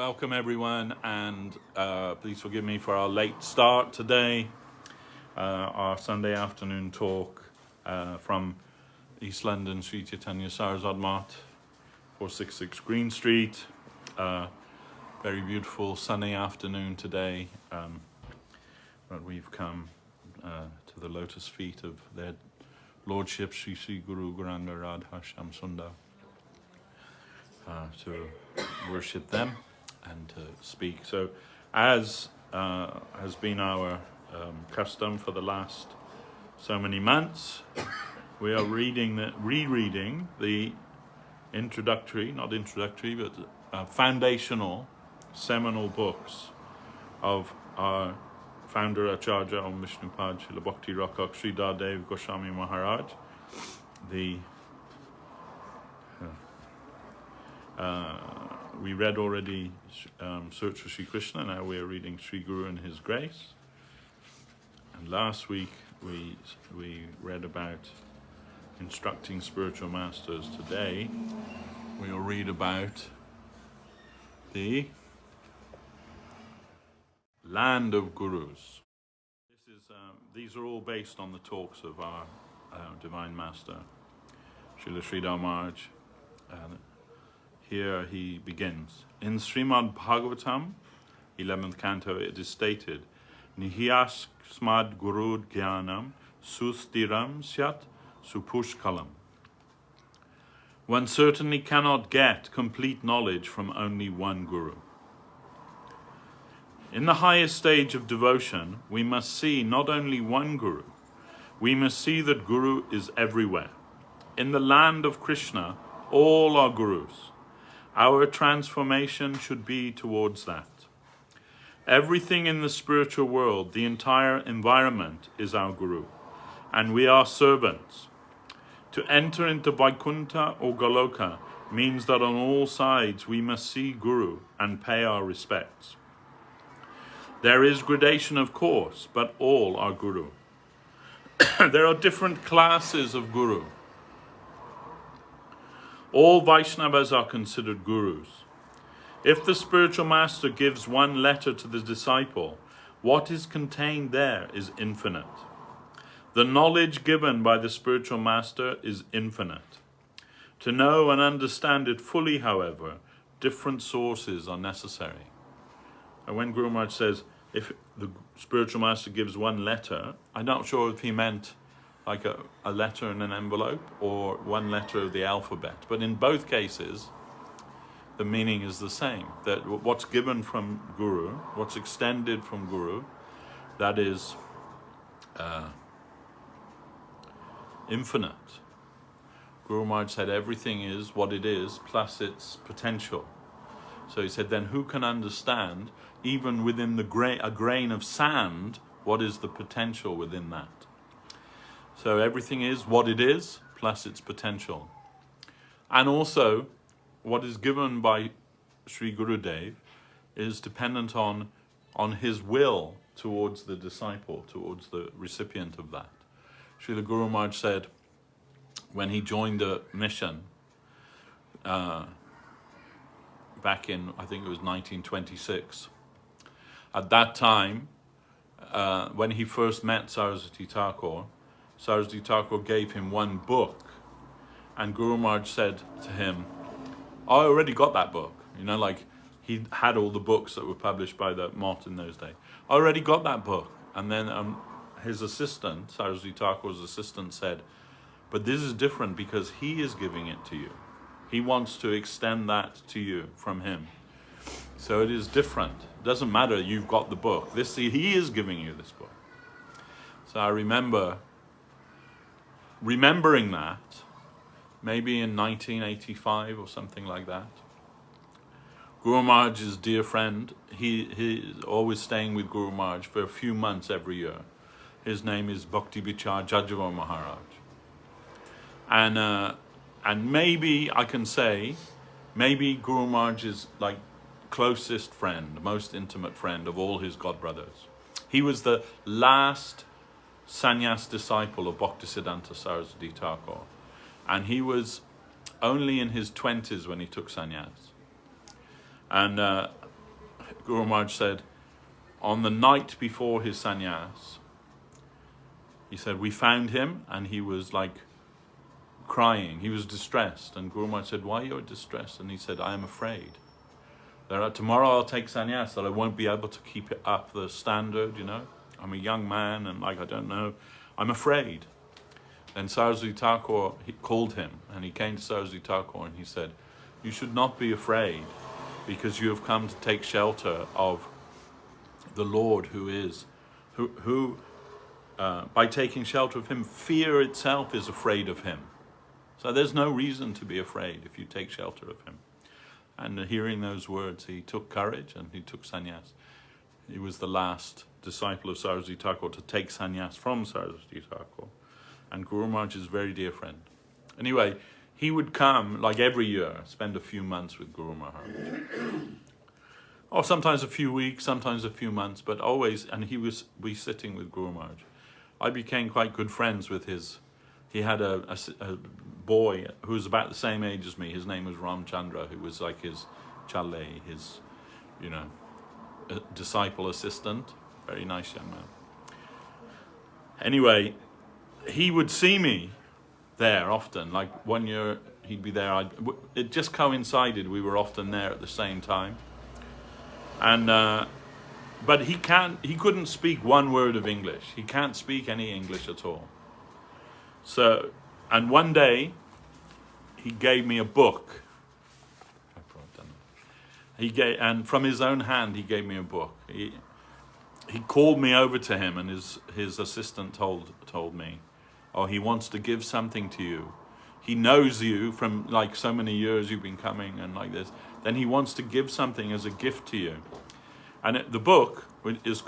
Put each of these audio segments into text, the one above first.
Welcome everyone, and please forgive me for our late start today. Our Sunday afternoon talk from East London, Sri Chaitanya Saraswat, 466 Green Street. Very beautiful sunny afternoon today, but we've come to the lotus feet of their Lordship Sri Sri Guru Gauranga Radha Shyam Sundar to worship them and to speak. So, as has been our custom for the last so many months, we are rereading the foundational, seminal books of our founder Acharya Om Vishnupad Srila Bhakti Rakak Sri Dadev Goswami Maharaj. We read already Search for Sri Krishna. Now we are reading Sri Guru and His Grace. And last week we read about instructing spiritual masters. Today we will read about the land of gurus. These are all based on the talks of our Divine Master, Srila Sridhar Maharaj. Here he begins. In Srimad Bhagavatam, 11th canto, it is stated, Nihyasmad Guru Jnanam Sustiram Syat Supushkalam. One certainly cannot get complete knowledge from only one Guru. In the highest stage of devotion, we must see not only one Guru, we must see that Guru is everywhere. In the land of Krishna, all are Gurus. Our transformation should be towards that. Everything in the spiritual world, the entire environment, is our Guru, and we are servants. To enter into Vaikuntha or Goloka means that on all sides we must see Guru and pay our respects. There is gradation, of course, but all are Guru. There are different classes of Guru. All Vaishnavas are considered Gurus. If the spiritual master gives one letter to the disciple, what is contained there is infinite. The knowledge given by the spiritual master is infinite. To know and understand it fully, however, different sources are necessary. And when Guru Maharaj says, if the spiritual master gives one letter, I'm not sure if he meant like a letter in an envelope or one letter of the alphabet. But in both cases, the meaning is the same. That what's given from Guru, what's extended from Guru, that is infinite. Guru Maharaj said everything is what it is plus its potential. So he said, then who can understand, even within a grain of sand, what is the potential within that? So everything is what it is, plus its potential. And also, what is given by Sri Gurudev is dependent on his will towards the disciple, towards the recipient of that. Srila Guru Maharaj said, when he joined the mission, back in, I think it was 1926, at that time, when he first met Saraswati Thakur gave him one book, and Guru Maharaj said to him, I already got that book. You know, like he had all the books that were published by the Mott in those days. I already got that book. And then his assistant, Saraswati Thakur's assistant, said, but this is different because he is giving it to you. He wants to extend that to you from him. So it is different. It doesn't matter, you've got the book. He is giving you this book. So I remembering that, maybe in 1985 or something like that, Guru Maharaj's dear friend, he is always staying with Guru Maharaj for a few months every year. His name is Bhakti Vichar Jajavar Maharaj. And maybe I can say, maybe Guru Maharaj is like closest friend, most intimate friend of all his godbrothers. He was the last sannyas disciple of Bhaktisiddhanta Saraswati Thakur, and he was only in his 20s when he took sannyas. And Guru Maharaj said, on the night before his sannyas, he said, we found him and he was like crying. He was distressed. And Guru Maharaj said, why are you distressed? And he said, I am afraid that tomorrow I'll take sannyas, that I won't be able to keep it up the standard, you know. I'm a young man and like, I don't know. I'm afraid. Then Saraswati Thakur, he called him and he came to Saraswati Thakur and he said, you should not be afraid because you have come to take shelter of the Lord who by taking shelter of him, fear itself is afraid of him. So there's no reason to be afraid if you take shelter of him. And hearing those words, he took courage and he took sannyas. He was the last disciple of Saraswati Thakur to take sannyas from Saraswati Thakur. And Guru Maharaj is a very dear friend. Anyway, he would come like every year, spend a few months with Guru Maharaj. Or sometimes a few weeks, sometimes a few months, but always, and he was sitting with Guru Maharaj. I became quite good friends with he had a boy who was about the same age as me. His name was Ramchandra, who was like his chale, his, you know, disciple assistant. Very nice young man. Anyway, he would see me there often. Like one year he'd be there. It just coincided. We were often there at the same time. And but he couldn't speak one word of English. He can't speak any English at all. So, and one day he gave me a book. And from his own hand he gave me a book. He called me over to him, and his assistant told me, oh, he wants to give something to you. He knows you from like so many years you've been coming and like this. Then he wants to give something as a gift to you. And the book was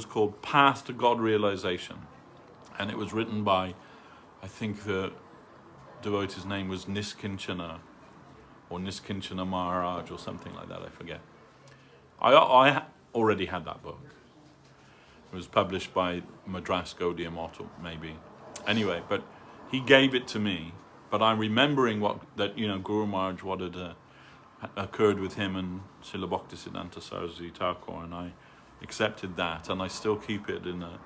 called Path to God Realization. And it was written by, I think the devotee's name was Niskinchana, or Niskinchana Maharaj, or something like that, I forget. I already had that book. It was published by Madras Gaudiya Math, maybe. Anyway, but he gave it to me. But I'm remembering Guru Maharaj, what had occurred with him and Srila Bhaktisiddhanta Saraswati Thakur, and I accepted that, and I still keep it in a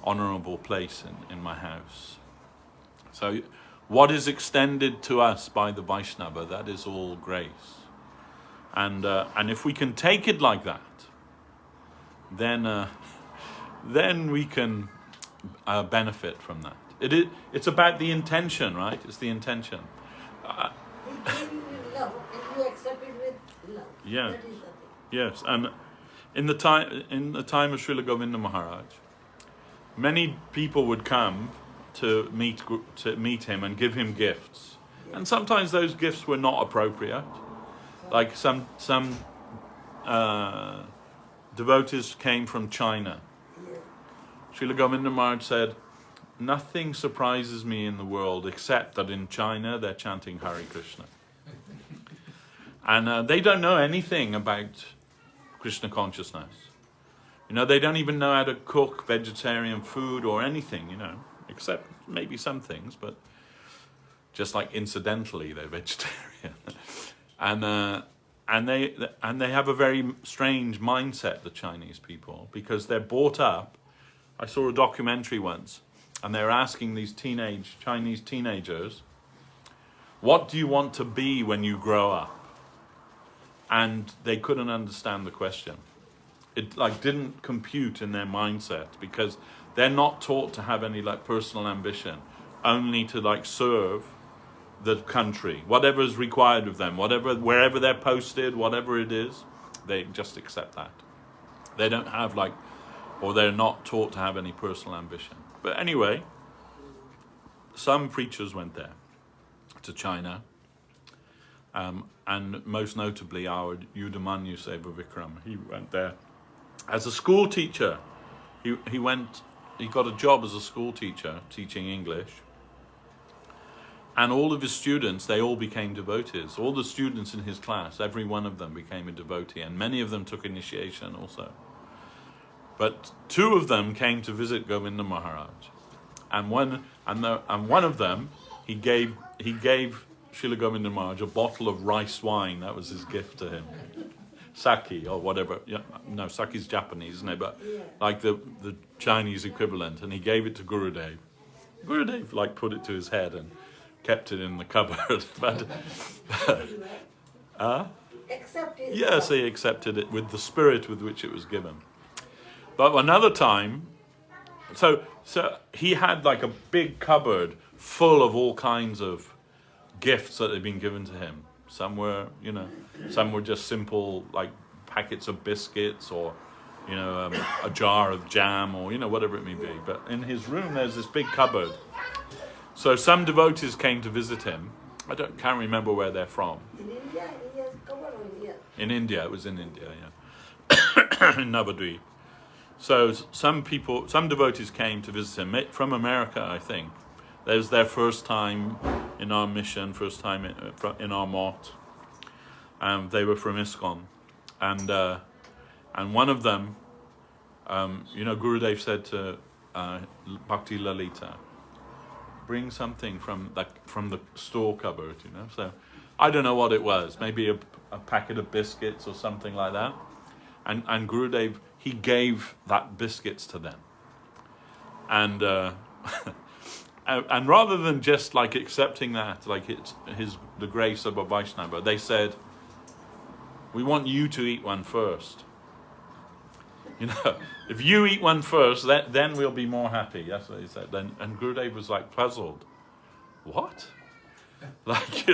honorable place in my house. So what is extended to us by the Vaishnava, that is all grace. And if we can take it like that, then we can benefit from that. It's about the intention, right? It's the intention. Love, and you accept it with love. Yeah. That is the thing. Yes, and in the time of Srila Govinda Maharaj, many people would come to meet him and give him gifts, and sometimes those gifts were not appropriate. Like some devotees came from China. Srila Govinda Maharaj said, nothing surprises me in the world except that in China they're chanting Hare Krishna. And they don't know anything about Krishna consciousness. You know, they don't even know how to cook vegetarian food or anything, you know, except maybe some things, but just like incidentally they're vegetarian. And they have a very strange mindset, the Chinese people, because they're brought up. I saw a documentary once, and they're asking these Chinese teenagers, what do you want to be when you grow up? And they couldn't understand the question. It didn't compute in their mindset, because they're not taught to have any personal ambition, only to serve the country, whatever is required of them, wherever they're posted, whatever it is, they just accept that. They don't have or they're not taught to have any personal ambition. But anyway, some preachers went there, to China, and most notably our Yudamanyu Seva Vikram. He went there as a school teacher. He got a job as a school teacher, teaching English. And all of his students, they all became devotees. All the students in his class, every one of them became a devotee, and many of them took initiation also. But two of them came to visit Govinda Maharaj, and one of them, he gave Srila Govinda Maharaj a bottle of rice wine. That was his gift to him. sake or whatever. Yeah, no, sake's Japanese, isn't it? But like the Chinese equivalent, and he gave it to Gurudev. Gurudev like put it to his head and kept it in the cupboard. But Accepted. yes, he accepted it with the spirit with which it was given. But another time, so he had like a big cupboard full of all kinds of gifts that had been given to him. Some were, some were just simple like packets of biscuits, or a jar of jam, or whatever it may be. But in his room there's this big cupboard. So some devotees came to visit him. Can't remember where they're from. In India, he has covered on here. In India, it was in India, yeah. In Navadvip. So some devotees came to visit him from America, I think. That was their first time in our mission, first time in our mott. They were from ISKCON. And one of them, Gurudev said to Bhakti Lalita, bring something from the store cupboard, So I don't know what it was. Maybe a packet of biscuits or something like that. And Gurudev, he gave that biscuits to them. And and rather than just like accepting that, like it's the grace of a Vaishnava, they said, we want you to eat one first. If you eat one first, then we'll be more happy. That's what he said. And Gurudev was like puzzled. What? Like,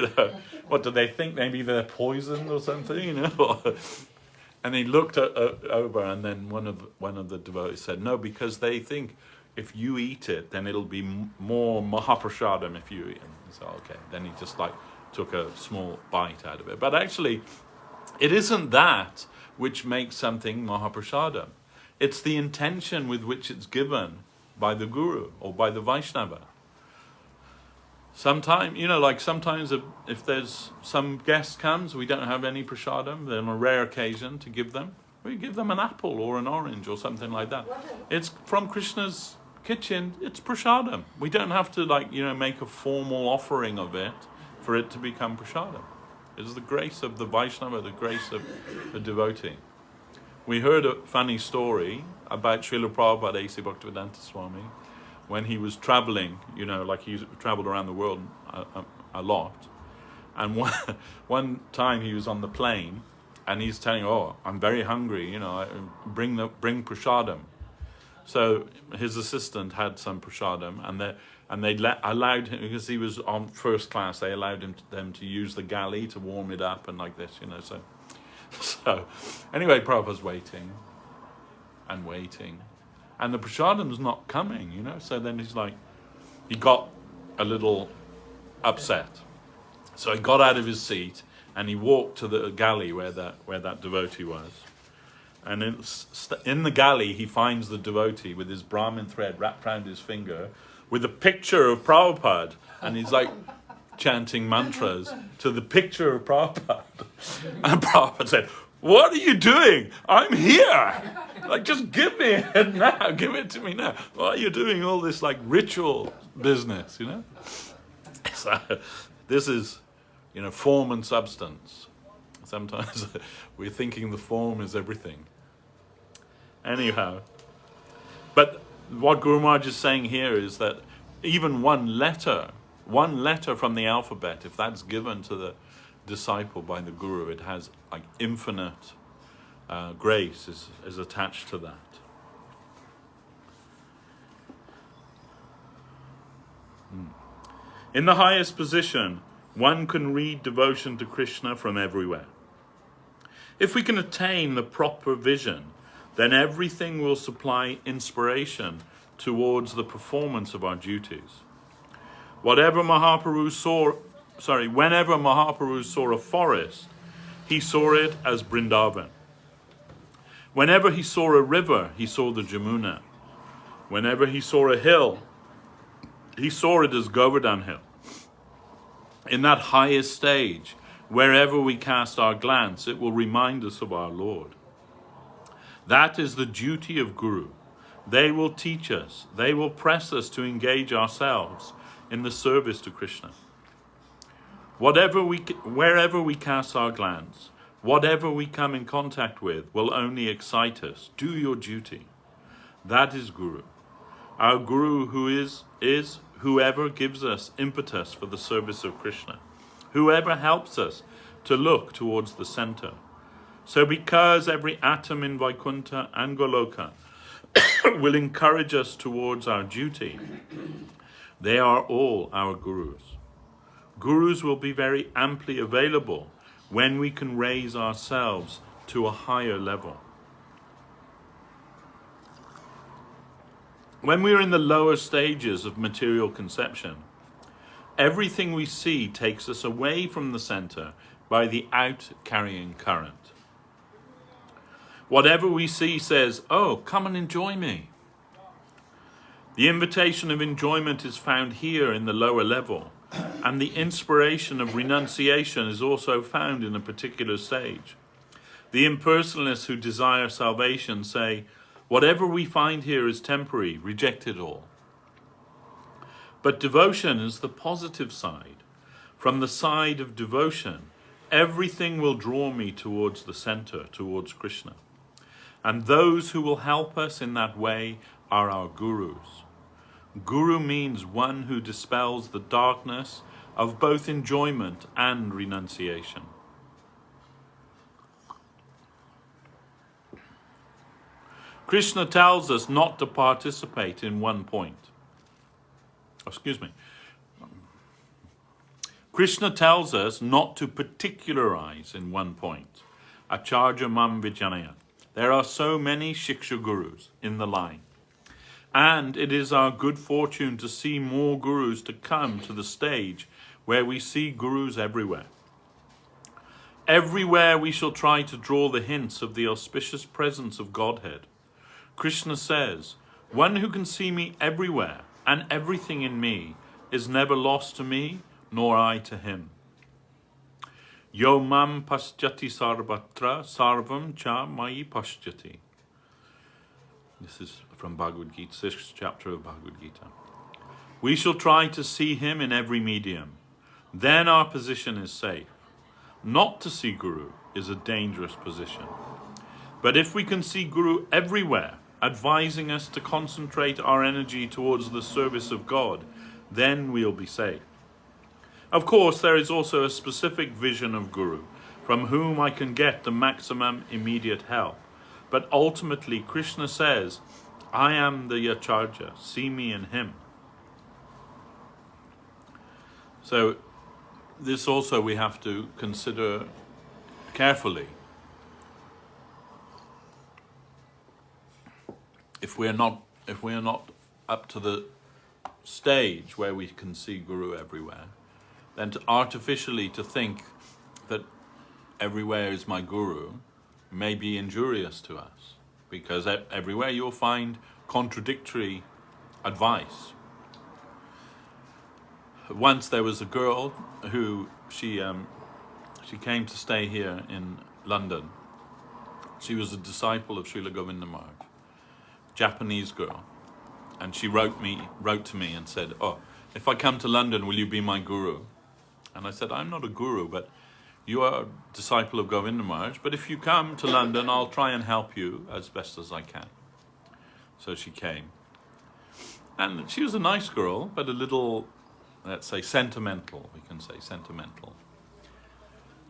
what do they think? Maybe they're poisoned or something, And he looked over, and then one of the devotees said, no, because they think if you eat it, then it'll be more Mahaprasadam if you eat it. So, okay. Then he just like took a small bite out of it. But actually, it isn't that which makes something Mahaprasadam. It's the intention with which it's given by the Guru or by the Vaishnava. Sometimes, sometimes if there's some guest comes, we don't have any prasadam, then on a rare occasion to give them, we give them an apple or an orange or something like that. It's from Krishna's kitchen, it's prasadam. We don't have to make a formal offering of it for it to become prasadam. It's the grace of the Vaishnava, the grace of the devotee. We heard a funny story about Srila Prabhupada A.C. Bhaktivedanta Swami when he was traveling, he traveled around the world a lot. And one time he was on the plane and he's telling, I'm very hungry, bring prasadam. So his assistant had some prasadam, and they allowed him, because he was on first class, they allowed them to use the galley to warm it up and like this, So anyway, Prabhupada's waiting, and the prasadam's not coming, So then he got a little upset. So he got out of his seat and he walked to the galley where that devotee was. And in the galley, he finds the devotee with his Brahmin thread wrapped around his finger with a picture of Prabhupada. And he's chanting mantras to the picture of Prabhupada. And Prabhupada said, what are you doing? I'm here. Just give me it now. Give it to me now. Why are you doing all this ritual business, So this is, form and substance. Sometimes we're thinking the form is everything. Anyhow, but what Guru Maharaj is saying here is that even one letter from the alphabet, if that's given to the disciple by the Guru, it has infinite grace is attached to that. In the highest position, one can read devotion to Krishna from everywhere. If we can attain the proper vision, then everything will supply inspiration towards the performance of our duties. Whenever Mahaprabhu saw a forest, he saw it as Vrindavan. Whenever he saw a river, he saw the Jamuna. Whenever he saw a hill, he saw it as Govardhan Hill. In that highest stage, wherever we cast our glance, it will remind us of our Lord. That is the duty of Guru. They will teach us, they will press us to engage ourselves in the service to Krishna. Wherever we cast our glance, Whatever we come in contact with will only excite us. Do your duty. That is Guru. Our Guru who is whoever gives us impetus for the service of Krishna, whoever helps us to look towards the center. So because every atom in Vaikuntha and Goloka will encourage us towards our duty, they are all our Gurus. Gurus will be very amply available when we can raise ourselves to a higher level. When we are in the lower stages of material conception, everything we see takes us away from the center by the out-carrying current. Whatever we see says, oh, come and enjoy me. The invitation of enjoyment is found here in the lower level, and the inspiration of renunciation is also found in a particular stage. The impersonalists who desire salvation say, whatever we find here is temporary, reject it all. But devotion is the positive side. From the side of devotion, everything will draw me towards the center, towards Krishna. And those who will help us in that way are our gurus. Guru means one who dispels the darkness of both enjoyment and renunciation. Krishna tells us not to participate in one point. Krishna tells us not to particularize in one point. Acharya mam vijanaya. There are so many Shiksha Gurus in the line. And it is our good fortune to see more Gurus to come to the stage where we see Gurus everywhere. Everywhere we shall try to draw the hints of the auspicious presence of Godhead. Krishna says, one who can see me everywhere and everything in me is never lost to me, nor I to him. Yo mam paschati sarvatra sarvam cha mai paschati. This is from Bhagavad Gita, 6th chapter of Bhagavad Gita. We shall try to see him in every medium. Then our position is safe. Not to see Guru is a dangerous position. But if we can see Guru everywhere, advising us to concentrate our energy towards the service of God, then we'll be safe. Of course, there is also a specific vision of Guru, from whom I can get the maximum immediate help. But ultimately, Krishna says, I am the Acharya, see me in him. So, this also we have to consider carefully. If we are not up to the stage where we can see Guru everywhere, then artificially to think that everywhere is my Guru may be injurious to us, because everywhere you'll find contradictory advice. Once there was a girl who she came to stay here in London. She was a disciple of Srila Govinda Maharaj, Japanese girl, and she wrote to me and said, "Oh, if I come to London, will you be my guru?" And I said, "I'm not a guru, but you are a disciple of Govinda Maharaj, but if you come to London, I'll try and help you as best as I can." So she came. And she was a nice girl, but a little, let's say, sentimental, we can say sentimental.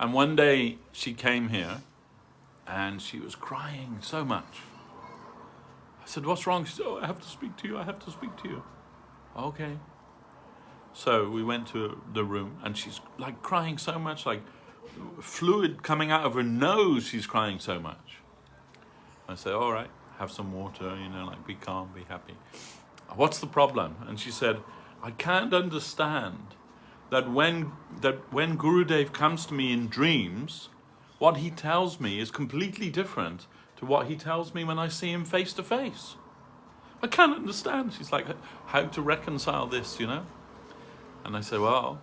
And one day she came here and she was crying so much. I said, "What's wrong?" She said, "Oh, I have to speak to you, I have to speak to you." Okay. So we went to the room and she's like crying so much, like fluid coming out of her nose, she's crying so much. I said, "All right, have some water, like be calm, be happy. What's the problem?" And she said, "I can't understand that when Gurudev comes to me in dreams, what he tells me is completely different to what he tells me when I see him face to face. I can't understand." She's like, "How to reconcile this, And I said, "Well,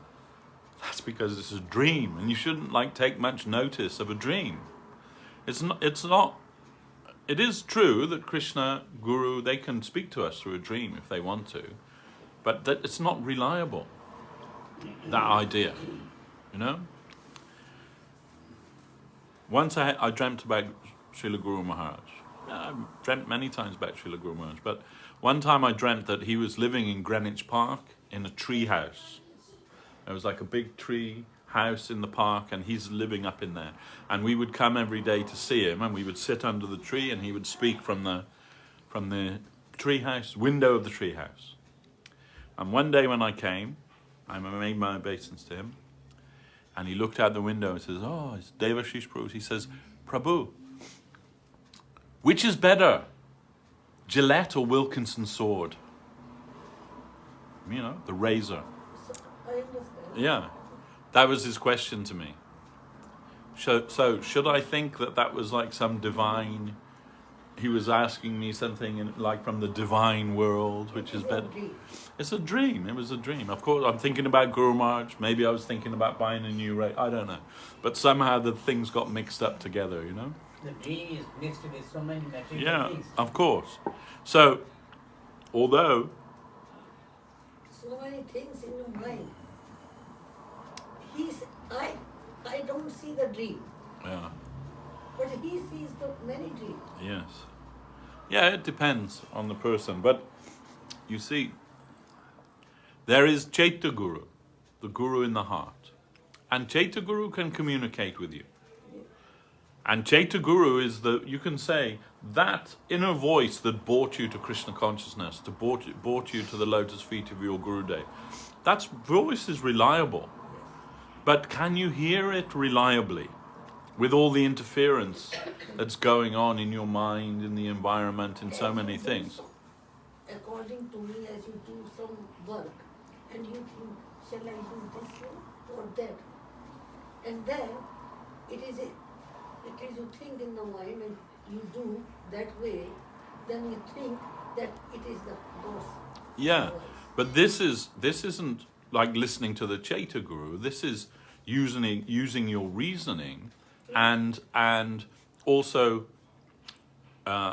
that's because it's a dream, and you shouldn't take much notice of a dream. It is true that Krishna, Guru, they can speak to us through a dream if they want to, but that it's not reliable, that idea, once I dreamt about Srila Guru Maharaj. I've dreamt many times about Srila Guru Maharaj, but one time I dreamt that he was living in Greenwich Park in a tree house. There was like a big tree house in the park, and he's living up in there. And we would come every day to see him, and we would sit under the tree, and he would speak from the tree house, window of the tree house. And one day when I came, I made my obeisance to him, and he looked out the window and says, "Oh, it's Devashis Prabhu." He says, "Prabhu, which is better, Gillette or Wilkinson sword?" You know, the razor. I understand. Yeah, that was his question to me. So should I think that that was like some divine, he was asking me something like from the divine world, which is better? It's a dream. It was a dream. Of course, I'm thinking about Guru Maharaj. Maybe I was thinking about buying a new race. I don't know. But somehow the things got mixed up together, you know? The dream is mixed with so many material things. Yeah, of course. So, although... So many things in your mind. I don't see the dream. Yeah. But he sees the many dreams. Yes. Yeah, it depends on the person. But you see, there is Chaitanya Guru, the Guru in the heart. And Chaitanya Guru can communicate with you. And Chaitanya Guru is you can say, that inner voice that brought you to Krishna consciousness, brought you to the lotus feet of your Gurudev. That voice is reliable. But can you hear it reliably? With all the interference that's going on in your mind, in the environment, in so many things. According to me, as you do some work, and you think, shall I do this one or that? And then, it is you think in the mind and you do that way, then you think that it is the boss. Yeah, but this isn't like listening to the Chaitanya Guru. This is using your reasoning and also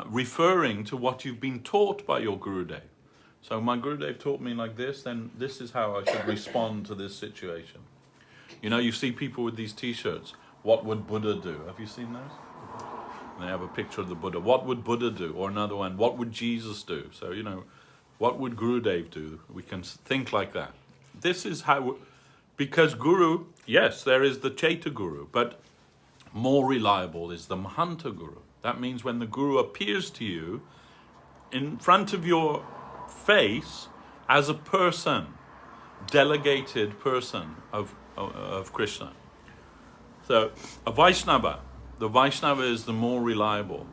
referring to what you've been taught by your Gurudev. So my Gurudev taught me like this, then this is how I should respond to this situation. You know, you see people with these t-shirts, what would Buddha do? Have you seen those? They have a picture of the Buddha. What would Buddha do? Or another one, what would Jesus do? So, you know, what would Gurudev do? We can think like that. This is how, because Guru, yes, there is the Chaitanya Guru, but more reliable is the Mahanta Guru. That means when the Guru appears to you in front of your face as a person, delegated person of Krishna. So a Vaishnava, the Vaishnava is the more reliable.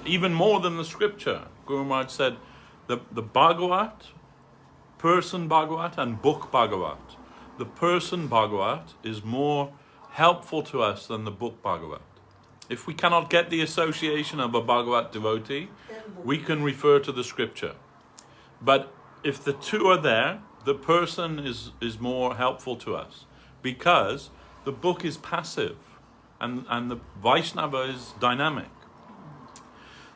Even more than the scripture. Guru Maharaj said the Bhagavat, person Bhagavat and book Bhagavat. The person Bhagavat is more helpful to us than the book Bhagavat. If we cannot get the association of a Bhagavat devotee, we can refer to the scripture. But if the two are there, the person is more helpful to us because the book is passive and the Vaishnava is dynamic.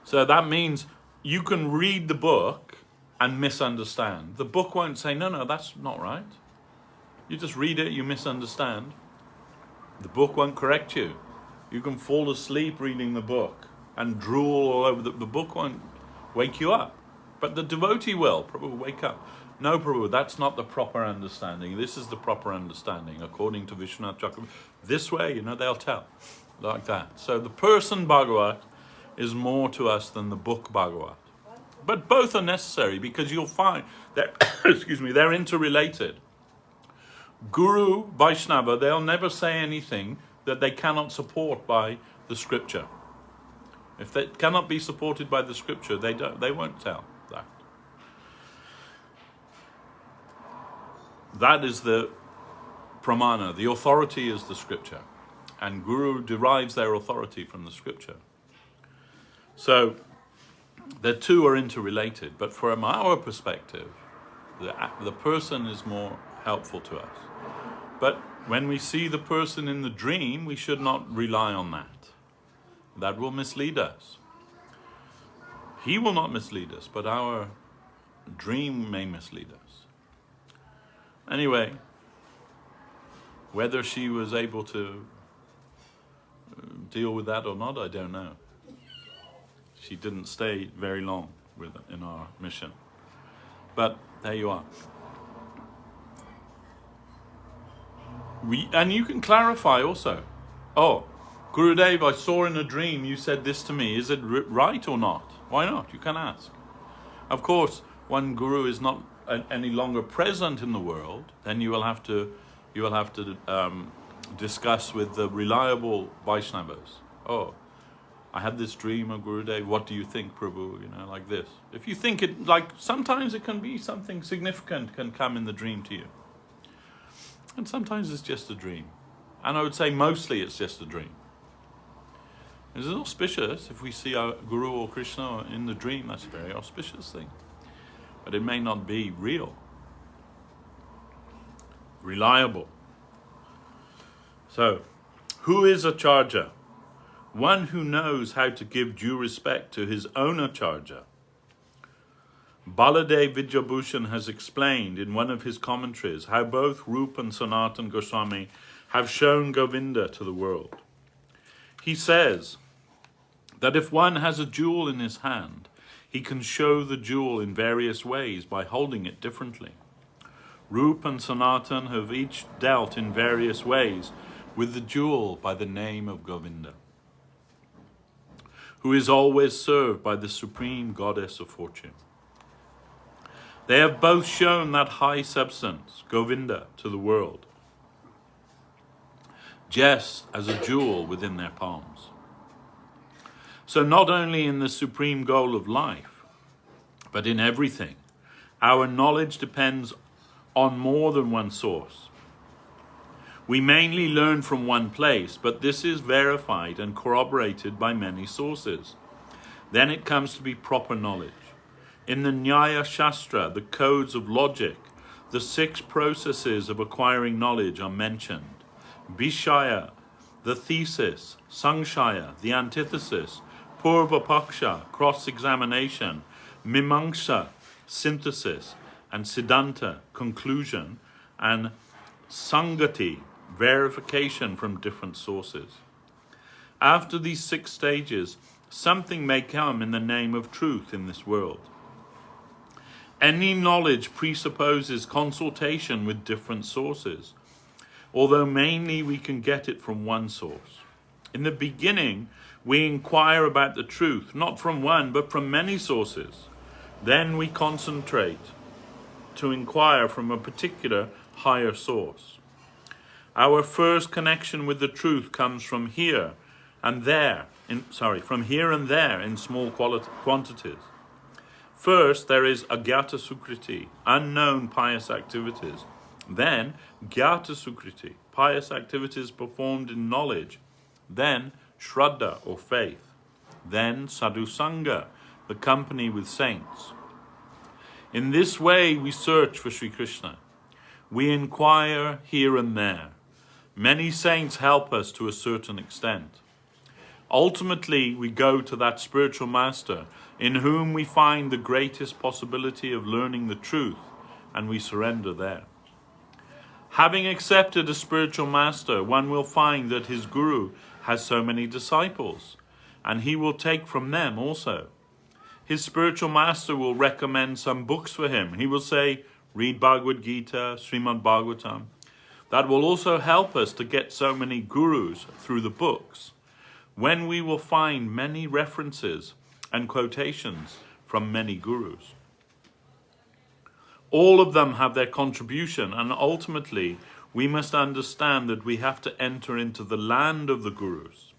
So that means you can read the book and misunderstand. The book won't say, no, that's not right. You just read it, you misunderstand. The book won't correct you. You can fall asleep reading the book and drool all over. The book won't wake you up. But the devotee will. Prabhu, wake up. No, Prabhu, that's not the proper understanding. This is the proper understanding, according to Vishwanath Chakravarti. This way, you know, they'll tell. Like that. So the person Bhagavat is more to us than the book Bhagavat. But both are necessary because you'll find that, they're interrelated. Guru, Vaishnava, they'll never say anything that they cannot support by the scripture. If they cannot be supported by the scripture, they won't tell that. That is the pramana. The authority is the scripture. And Guru derives their authority from the scripture. So the two are interrelated. But from our perspective, the person is more helpful to us. But when we see the person in the dream, we should not rely on that. That will mislead us. He will not mislead us, but our dream may mislead us. Anyway, whether she was able to deal with that or not, I don't know. She didn't stay very long in our mission. But there you are. And you can clarify also. Oh, Gurudev, I saw in a dream you said this to me. Is it right or not? Why not? You can ask. Of course, when Guru is not any longer present in the world, then you will have to discuss with the reliable Vaishnavas. Oh, I had this dream of Gurudev. What do you think, Prabhu? You know, like this. If you think it, like sometimes it can be something significant can come in the dream to you. And sometimes it's just a dream. And I would say mostly it's just a dream. It's auspicious if we see our Guru or Krishna in the dream. That's a very auspicious thing. But it may not be real. Reliable. So, who is a charger? One who knows how to give due respect to his own acharya. Baladev Vidyabhushan has explained in one of his commentaries how both Rupa and Sanatana Goswami have shown Govinda to the world. He says that if one has a jewel in his hand, he can show the jewel in various ways by holding it differently. Rupa and Sanatana have each dealt in various ways with the jewel by the name of Govinda, who is always served by the supreme goddess of fortune. They have both shown that high substance, Govinda, to the world, just as a jewel within their palms. So not only in the supreme goal of life, but in everything, our knowledge depends on more than one source. We mainly learn from one place, but this is verified and corroborated by many sources. Then it comes to be proper knowledge. In the Nyaya Shastra, the codes of logic, the 6 processes of acquiring knowledge are mentioned. Vishaya, the thesis, Sangshaya, the antithesis, Purva Paksha, cross-examination, Mimamsa, synthesis, and Siddhanta, conclusion, and Sangati, verification from different sources. After these 6 stages, something may come in the name of truth in this world. Any knowledge presupposes consultation with different sources, although mainly we can get it from one source. In the beginning, we inquire about the truth, not from one, but from many sources. Then we concentrate to inquire from a particular higher source. Our first connection with the truth comes from here and there, from here and there in small quantities. First, there is agyata sukriti, unknown pious activities. Then, gyata sukriti, pious activities performed in knowledge. Then, shraddha or faith. Then, sadhusanga, the company with saints. In this way, we search for Sri Krishna. We inquire here and there. Many saints help us to a certain extent. Ultimately, we go to that spiritual master in whom we find the greatest possibility of learning the truth, and we surrender there. Having accepted a spiritual master, one will find that his guru has so many disciples, and he will take from them also. His spiritual master will recommend some books for him. He will say, read Bhagavad Gita, Sriman Bhagavatam. That will also help us to get so many gurus through the books, when we will find many references and quotations from many gurus. All of them have their contribution, and ultimately we must understand that we have to enter into the land of the gurus.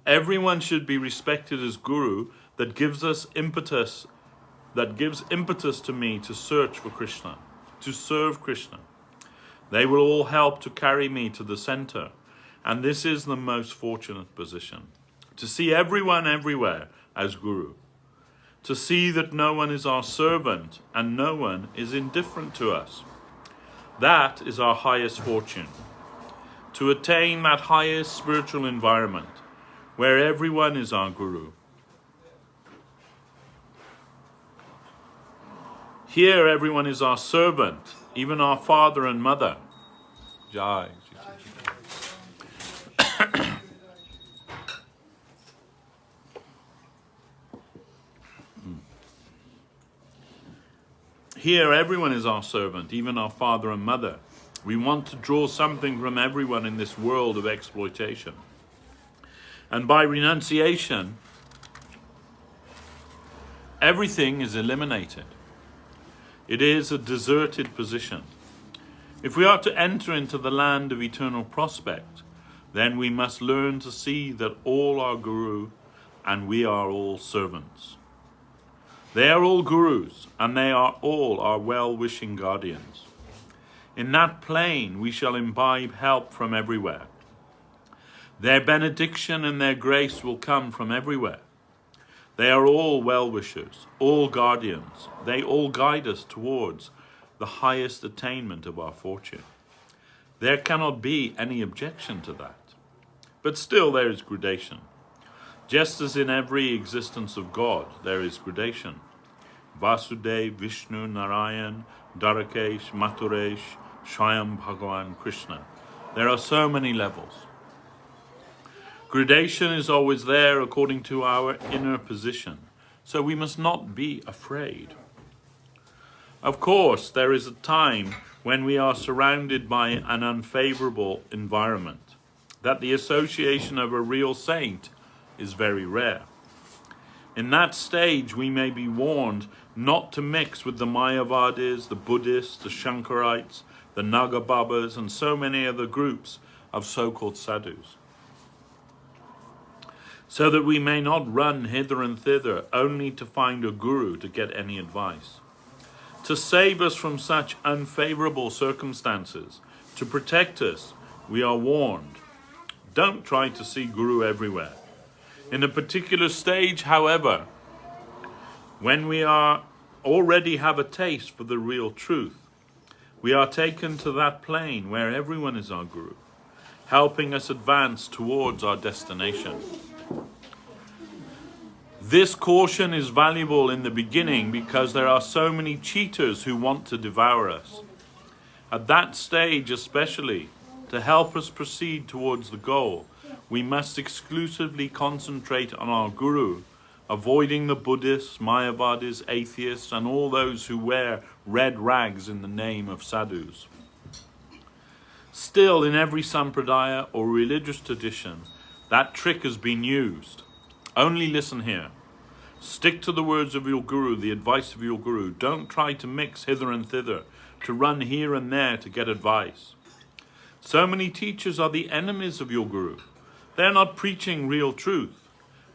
Everyone should be respected as guru that gives impetus to me to search for Krishna, to serve Krishna. They will all help to carry me to the center, and this is the most fortunate position. To see everyone everywhere as guru. To see that no one is our servant and no one is indifferent to us. That is our highest fortune. To attain that highest spiritual environment where everyone is our guru. Here everyone is our servant, even our father and mother. Jai. Here, everyone is our servant, even our father and mother. We want to draw something from everyone in this world of exploitation. And by renunciation, everything is eliminated. It is a deserted position. If we are to enter into the land of eternal prospect, then we must learn to see that all are Guru and we are all servants. They are all Gurus and they are all our well-wishing guardians. In that plane we shall imbibe help from everywhere. Their benediction and their grace will come from everywhere. They are all well-wishers, all guardians. They all guide us towards the highest attainment of our fortune. There cannot be any objection to that. But still there is gradation. Just as in every existence of God, there is gradation. Vasudev, Vishnu, Narayan, Dwarakesh, Mathuresh, Swayam Bhagavan, Krishna. There are so many levels. Gradation is always there according to our inner position, so we must not be afraid. Of course, there is a time when we are surrounded by an unfavorable environment, that the association of a real saint is very rare. In that stage, we may be warned not to mix with the Mayavadis, the Buddhists, the Shankarites, the Nagababas, and so many other groups of so-called sadhus, so that we may not run hither and thither only to find a guru to get any advice. To save us from such unfavorable circumstances, to protect us, we are warned. Don't try to see Guru everywhere. In a particular stage, however, when we already have a taste for the real truth, we are taken to that plane where everyone is our Guru, helping us advance towards our destination. This caution is valuable in the beginning because there are so many cheaters who want to devour us. At that stage especially, to help us proceed towards the goal, we must exclusively concentrate on our Guru, avoiding the Buddhists, Mayavadis, atheists, and all those who wear red rags in the name of sadhus. Still, in every sampradaya or religious tradition, that trick has been used. Only listen here. Stick to the words of your Guru, the advice of your Guru. Don't try to mix hither and thither, to run here and there to get advice. So many teachers are the enemies of your Guru. They are not preaching real truth.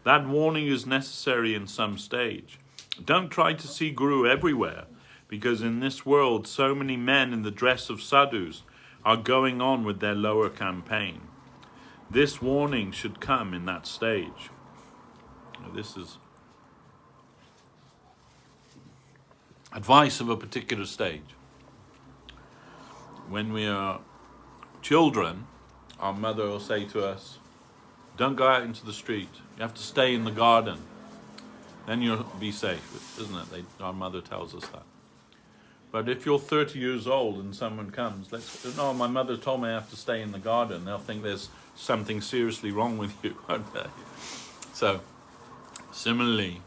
That warning is necessary in some stage. Don't try to see Guru everywhere, because in this world so many men in the dress of sadhus are going on with their lower campaign. This warning should come in that stage. This is advice of a particular stage. When we are children, our mother will say to us, don't go out into the street. You have to stay in the garden. Then you'll be safe, isn't it? Our mother tells us that. But if you're 30 years old and someone comes, no, my mother told me I have to stay in the garden. They'll think there's something seriously wrong with you, won't they? So, similarly,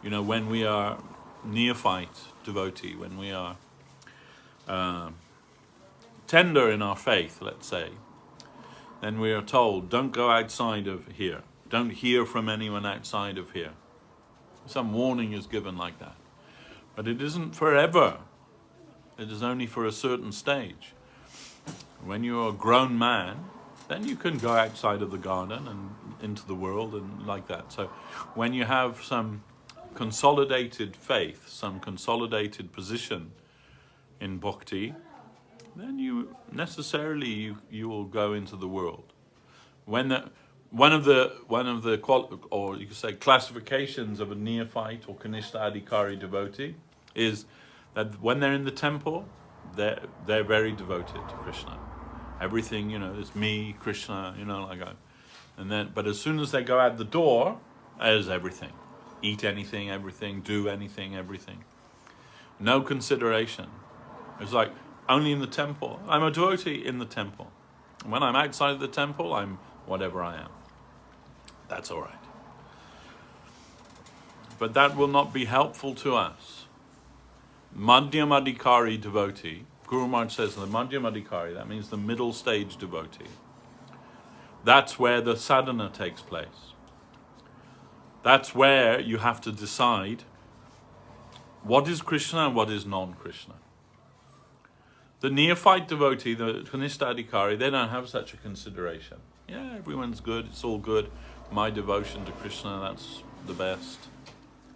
when we are neophyte devotee, when we are tender in our faith, let's say, then we are told, don't go outside of here. Don't hear from anyone outside of here. Some warning is given like that. But it isn't forever. It is only for a certain stage. When you're a grown man, then you can go outside of the garden and into the world and like that. So when you have some consolidated faith, some consolidated position in bhakti, then you necessarily you will go into the world. One of the or you could say classifications of a neophyte or Kanishta Adhikari devotee is that when they're in the temple, they're very devoted to Krishna. Everything, it's me, Krishna, like that. And then, but as soon as they go out the door, there's everything. Eat anything, everything, do anything, everything. No consideration. It's like, only in the temple. I'm a devotee in the temple. When I'm outside of the temple, I'm whatever I am. That's all right. But that will not be helpful to us. Madhyamadikari devotee, Guru Maharaj says the Madhyamadikari, that means the middle stage devotee. That's where the sadhana takes place. That's where you have to decide what is Krishna and what is non-Krishna. The neophyte devotee, the Kanishta Adhikari, they don't have such a consideration. Yeah, everyone's good, it's all good. My devotion to Krishna, that's the best.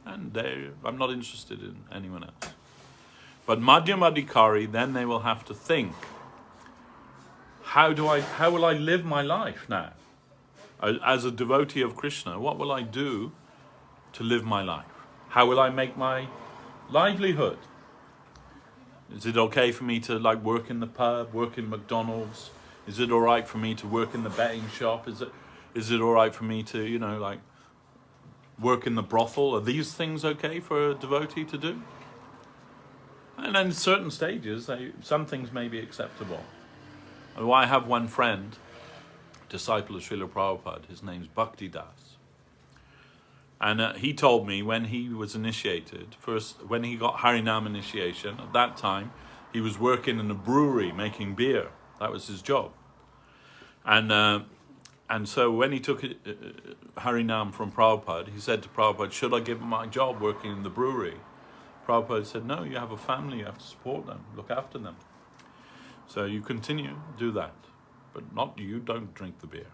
And I'm not interested in anyone else. But Madhyamadikari, then they will have to think, how will I live my life now? As a devotee of Krishna, what will I do to live my life? How will I make my livelihood? Is it okay for me to work in the pub, work in McDonald's? Is it all right for me to work in the betting shop? Is it all right for me to, work in the brothel? Are these things okay for a devotee to do? And then in certain stages, some things may be acceptable. I have one friend, disciple of Srila Prabhupada, his name's Bhakti Das. And he told me when he was initiated, first when he got Harinam initiation, at that time he was working in a brewery making beer. That was his job. And so when he took Harinam from Prabhupada, he said to Prabhupada, should I give him my job working in the brewery? Prabhupada said, no, you have a family, you have to support them, look after them. So you continue, do that. But not you, don't drink the beer.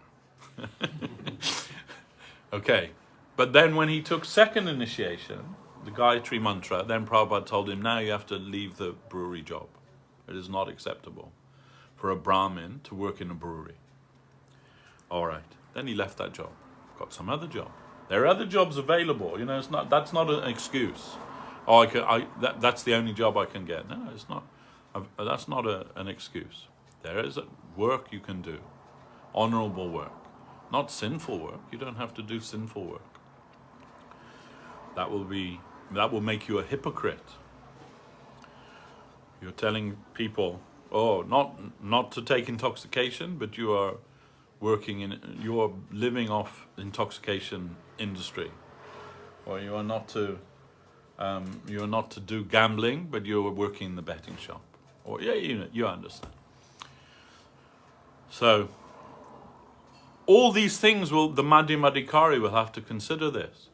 Okay. But then when he took second initiation, the Gayatri Mantra, then Prabhupada told him, now you have to leave the brewery job. It is not acceptable for a Brahmin to work in a brewery. All right. Then he left that job, got some other job. There are other jobs available. That's not an excuse. Oh, that's the only job I can get. No, it's not. That's not an excuse. There is work you can do, honorable work, not sinful work. You don't have to do sinful work. That will make you a hypocrite. You're telling people, not to take intoxication, but you are living off intoxication industry, or you are not to do gambling, but you're working in the betting shop. Or you understand. So all these things the Madhyamadikari will have to consider this.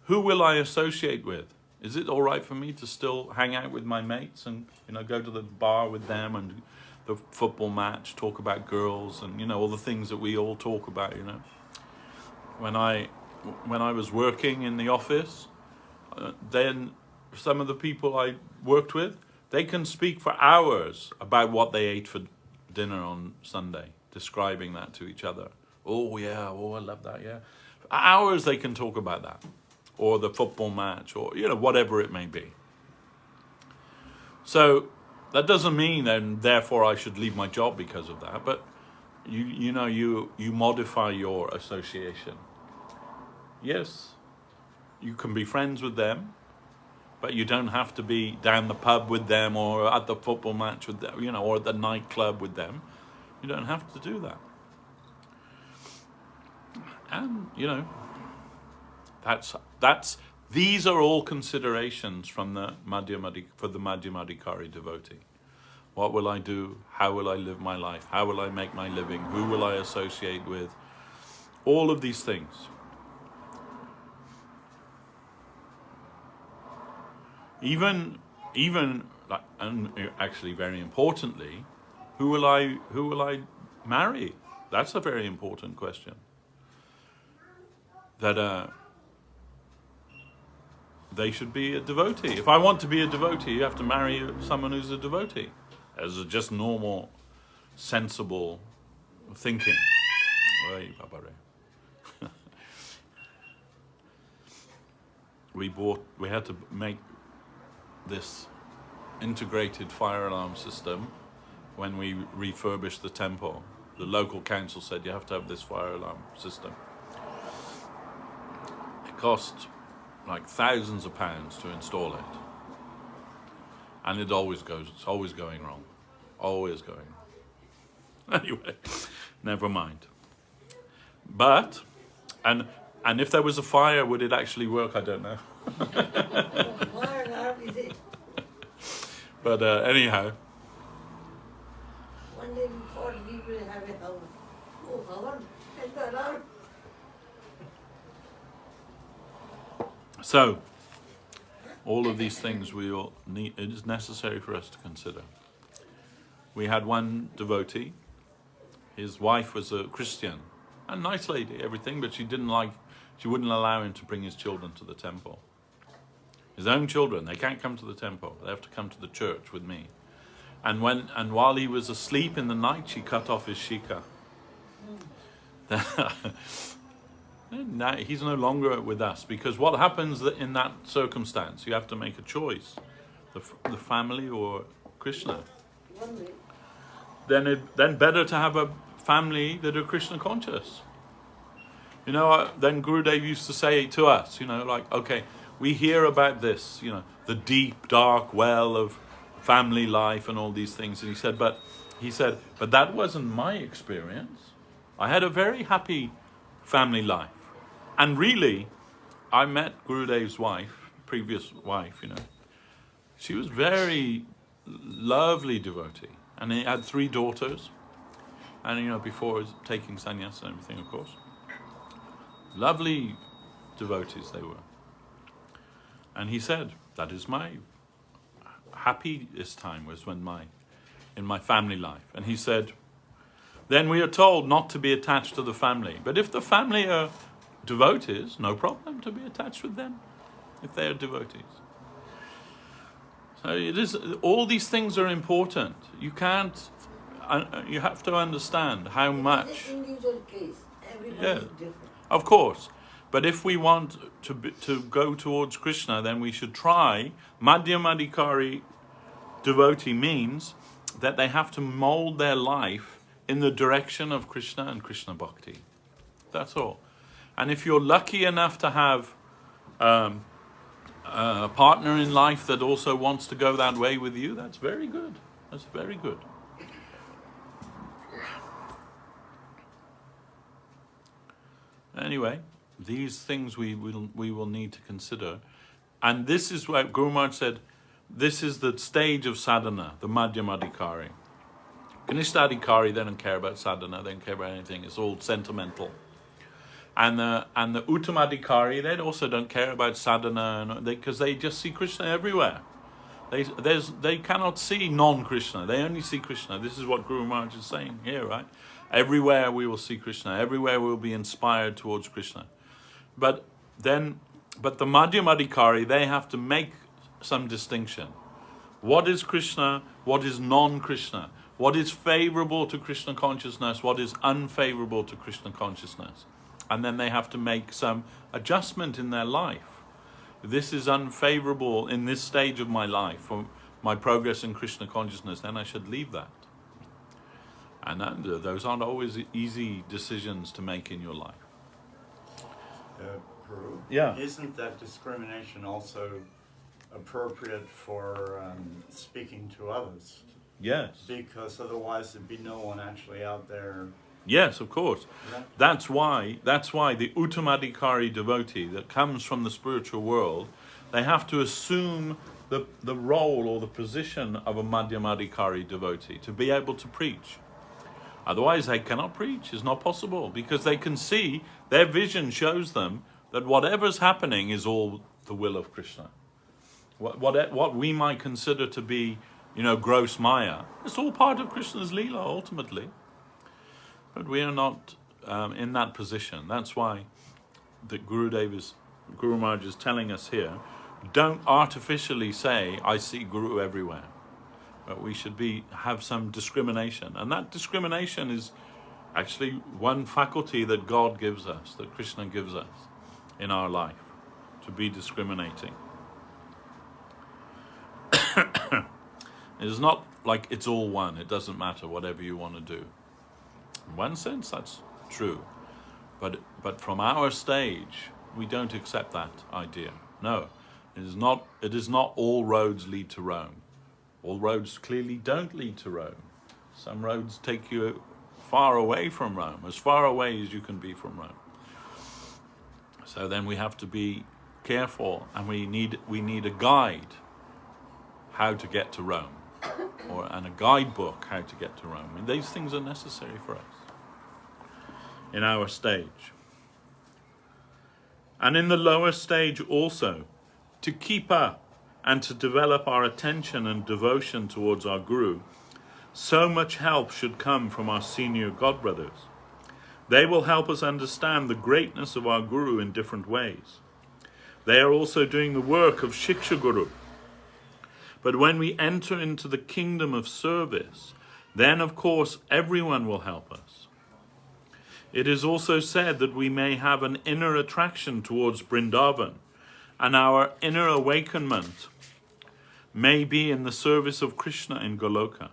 Who will I associate with? Is it all right for me to still hang out with my mates and go to the bar with them and the football match, talk about girls and all the things that we all talk about, When I was working in the office, then some of the people I worked with, they can speak for hours about what they ate for dinner on Sunday, describing that to each other. Oh yeah, I love that, yeah. For hours they can talk about that, or the football match, or whatever it may be. So that doesn't mean then therefore I should leave my job because of that, but you modify your association. Yes, you can be friends with them, but you don't have to be down the pub with them or at the football match with them, or at the nightclub with them. You don't have to do that. And, these are all considerations from the Madhyamadikari devotee. What will I do? How will I live my life? How will I make my living? Who will I associate with? All of these things. Even, and actually very importantly, who will I marry? That's a very important question. That they should be a devotee. If I want to be a devotee, you have to marry someone who's a devotee. As a just normal, sensible thinking. We had to make this integrated fire alarm system when we refurbished the temple. The local council said you have to have this fire alarm system. It cost thousands of pounds to install it. And it's always going wrong. Always going wrong. Anyway, never mind. But, and if there was a fire, would it actually work? I don't know. Fire alarm is it? But anyhow, One day we thought we will have a house. Oh, Havan, and around. so all of these things we all need, it is necessary for us to consider. We had one devotee. His wife was a Christian, a nice lady, everything, but she wouldn't allow him to bring his children to the temple. His own children, they can't come to the temple. They have to come to the church with me. And while he was asleep in the night, she cut off his shika. Now, he's no longer with us, because what happens in that circumstance? You have to make a choice, the family or Krishna. One way. Then better to have a family that are Krishna conscious. You know, then Gurudev used to say to us, you know, like, okay, we hear about this, you know, the deep, dark well of family life and all these things. And he said, but that wasn't my experience. I had a very happy family life. And really, I met Gurudev's wife, previous wife, you know. She was very lovely devotee. And he had 3 daughters. And, you know, before taking sannyas and everything, of course. Lovely devotees they were. And he said, that is my happiest time was in my family life. And he said, then we are told not to be attached to the family. But if the family are devotees, no problem to be attached with them, if they are devotees. So it is, all these things are important. You have to understand how much. It's an individual case. Everybody Yeah. is different. Of course. But if we want to go towards Krishna, then we should try. Madhyamadikari devotee means that they have to mold their life in the direction of Krishna and Krishna Bhakti. That's all. And if you're lucky enough to have a partner in life that also wants to go that way with you, that's very good. That's very good. Anyway, these things we will need to consider. And this is what Guru Maharaj said, this is the stage of sadhana, the Madhyamadikari. Kanishthadikari, they don't care about sadhana, they don't care about anything, it's all sentimental. And the Uttamadikari, they also don't care about sadhana, because they just see Krishna everywhere. They cannot see non-Krishna, they only see Krishna. This is what Guru Maharaj is saying here, right? Everywhere we will see Krishna, everywhere we will be inspired towards Krishna. But the Madhyamadikari, they have to make some distinction. What is Krishna? What is non-Krishna? What is favorable to Krishna consciousness? What is unfavorable to Krishna consciousness? And then they have to make some adjustment in their life. This is unfavorable in this stage of my life for my progress in Krishna consciousness, then I should leave that. And those aren't always easy decisions to make in your life. Prabhu, Yeah. isn't that discrimination also appropriate for speaking to others? Yes. Because otherwise there'd be no one actually out there. Yes, of course. Yeah. That's why the Uttamadikari devotee that comes from the spiritual world, they have to assume the role or the position of a Madhyamadikari devotee to be able to preach. Otherwise they cannot preach. It's not possible, because they can see, their vision shows them that whatever's happening is all the will of Krishna. What we might consider to be, gross Maya, it's all part of Krishna's Leela ultimately. But we are not in that position. That's why Guru Maharaj is telling us here, don't artificially say, I see Guru everywhere. But we should have some discrimination. And that discrimination is actually one faculty that God gives us, that Krishna gives us in our life, to be discriminating. It is not like it's all one. It doesn't matter, whatever you want to do. In one sense, that's true. But from our stage, we don't accept that idea. No, it is not all roads lead to Rome. All roads clearly don't lead to Rome. Some roads take you far away from Rome, as far away as you can be from Rome. So then we have to be careful, and we need a guide how to get to Rome. and a guidebook how to get to Rome. And these things are necessary for us in our stage. And in the lower stage also, to keep up and to develop our attention and devotion towards our Guru, so much help should come from our senior godbrothers. They will help us understand the greatness of our Guru in different ways. They are also doing the work of Shiksha Guru. But when we enter into the kingdom of service, then of course everyone will help us. It is also said that we may have an inner attraction towards Vrindavan, and our inner awakenment may be in the service of Krishna in Goloka.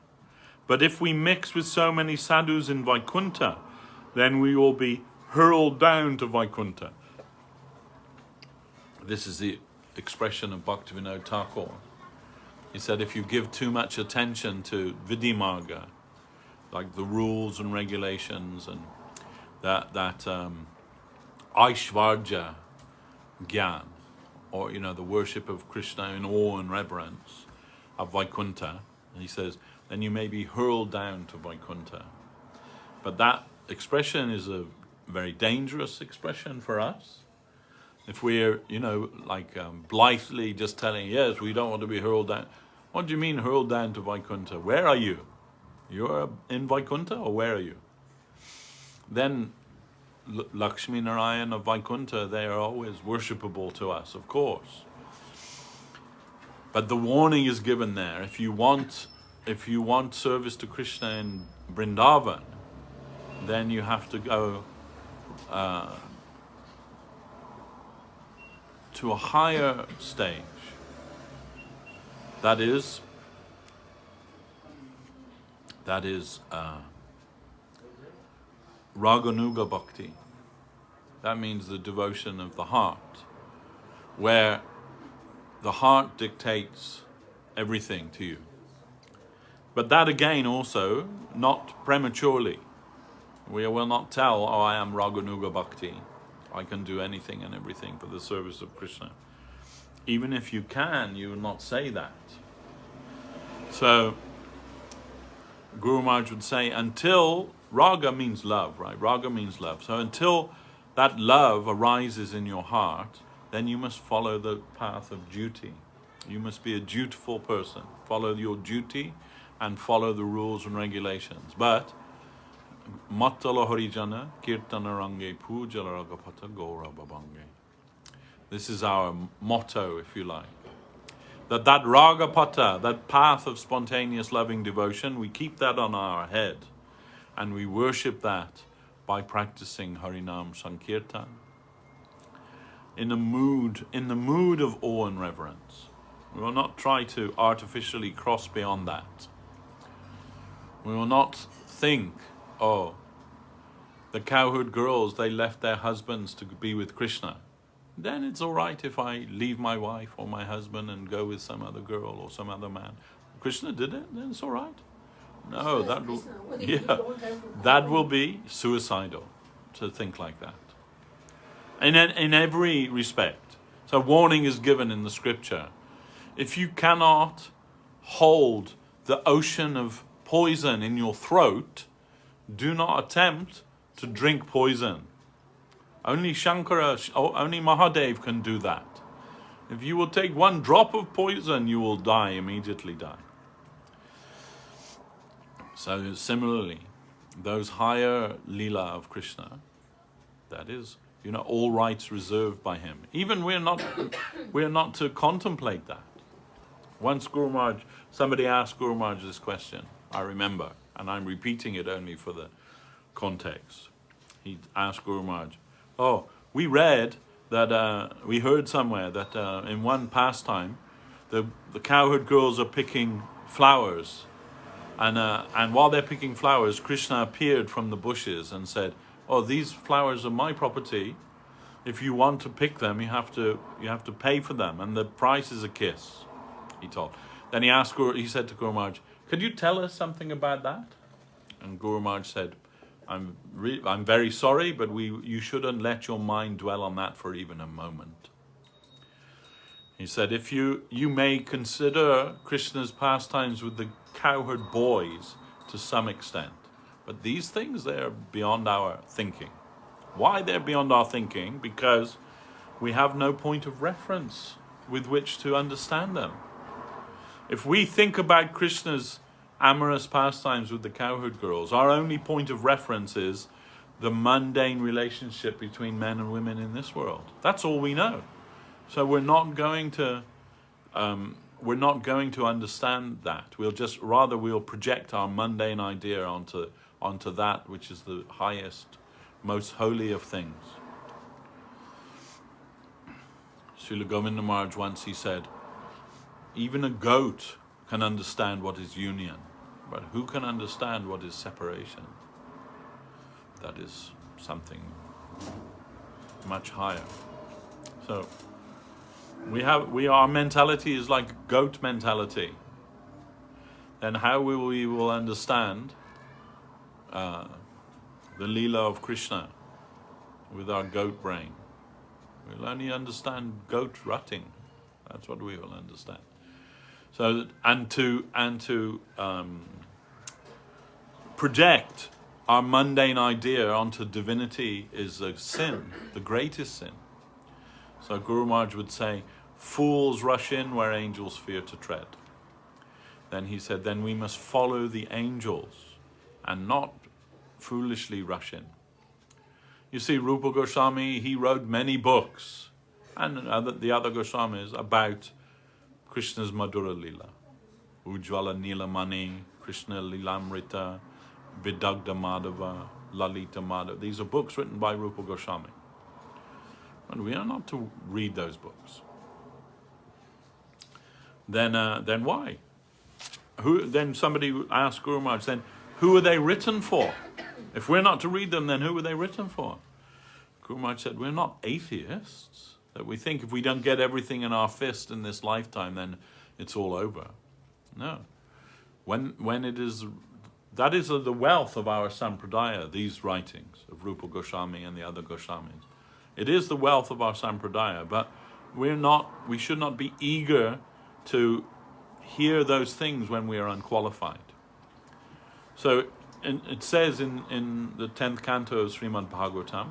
But if we mix with so many sadhus in Vaikuntha, then we will be hurled down to Vaikuntha. This is the expression of Bhaktivinoda Thakur. He said if you give too much attention to Vidhimarga, like the rules and regulations and that Aishvarja Gyan, or the worship of Krishna in awe and reverence of Vaikuntha, he says, then you may be hurled down to Vaikuntha. But that expression is a very dangerous expression for us. If we're, blithely just telling, yes, we don't want to be hurled down. What do you mean hurled down to Vaikuntha? Where are you? You're in Vaikuntha, or where are you? Then Lakshmi Narayan of Vaikuntha, they are always worshipable to us, of course. But the warning is given there. If you want service to Krishna in Vrindavan, then you have to go to a higher stage. That is Raganuga Bhakti. That means the devotion of the heart, where the heart dictates everything to you. But that again also, not prematurely. We will not tell, I am Raganuga Bhakti. I can do anything and everything for the service of Krishna. Even if you can, you will not say that. So, Guru Maharaj would say, until, Raga means love, right? Raga means love. So until that love arises in your heart, then you must follow the path of duty. You must be a dutiful person. Follow your duty and follow the rules and regulations. But Mattala Harijana Kirtana Range Pujala Ragapata Gaura Babange. This is our motto, if you like. That Ragapata, that path of spontaneous loving devotion, we keep that on our head. And we worship that by practicing Harinam Sankirtan. In the mood of awe and reverence. We will not try to artificially cross beyond that. We will not think, the cowherd girls, they left their husbands to be with Krishna. Then it's all right if I leave my wife or my husband and go with some other girl or some other man. Krishna did it, then it's all right. No, that will be suicidal to think like that. In every respect. So warning is given in the scripture. If you cannot hold the ocean of poison in your throat, do not attempt to drink poison. Only Shankara, only Mahadev can do that. If you will take one drop of poison, you will immediately die. So similarly, those higher Leela of Krishna, that is, all rights reserved by him. Even we're not to contemplate that. Once somebody asked Guru Maharaj this question, I remember, and I'm repeating it only for the context. He asked Guru Maharaj, we read that, we heard somewhere that in one pastime, the cowherd girls are picking flowers. And while they're picking flowers, Krishna appeared from the bushes and said, these flowers are my property. If you want to pick them, you have to pay for them, and the price is a kiss, he told. Then he said to Guru Maharaj, could you tell us something about that? And Guru Maharaj said, I'm very sorry, but you shouldn't let your mind dwell on that for even a moment. He said, if you may consider Krishna's pastimes with the cowherd boys to some extent, but these things, they're beyond our thinking. Why they're beyond our thinking? Because we have no point of reference with which to understand them. If we think about Krishna's amorous pastimes with the cowherd girls, our only point of reference is the mundane relationship between men and women in this world. That's all we know. So we're not going to understand that. We'll project our mundane idea onto that which is the highest, most holy of things. Srila Govinda Maharaj once, he said, even a goat can understand what is union, but who can understand what is separation? That is something much higher. So our mentality is like goat mentality. Then how we will understand the Leela of Krishna with our goat brain? We'll only understand goat rutting. That's what we will understand. So and to project our mundane idea onto divinity is a sin, the greatest sin. So Guru Maharaj would say, fools rush in where angels fear to tread. Then he said, then we must follow the angels and not foolishly rush in. You see, Rupa Goswami, he wrote many books, and the other Goswamis, about Krishna's Madhura Leela. Ujjvala Nilamani, Krishna Lilamrita, Vidagda Madhava, Lalita Madhava. These are books written by Rupa Goswami. And we are not to read those books. Then why? Then somebody asked Guru Maharaj, then who are they written for? If we're not to read them, then who are they written for? Guru Maharaj said, we're not atheists, that we think if we don't get everything in our fist in this lifetime, then it's all over. No. When it is, that is the wealth of our Sampradaya, these writings of Rupa Goswami and the other Goswamis. It is the wealth of our Sampradaya, but we should not be eager to hear those things when we are unqualified. So it says in the 10th canto of Sriman Bhagavatam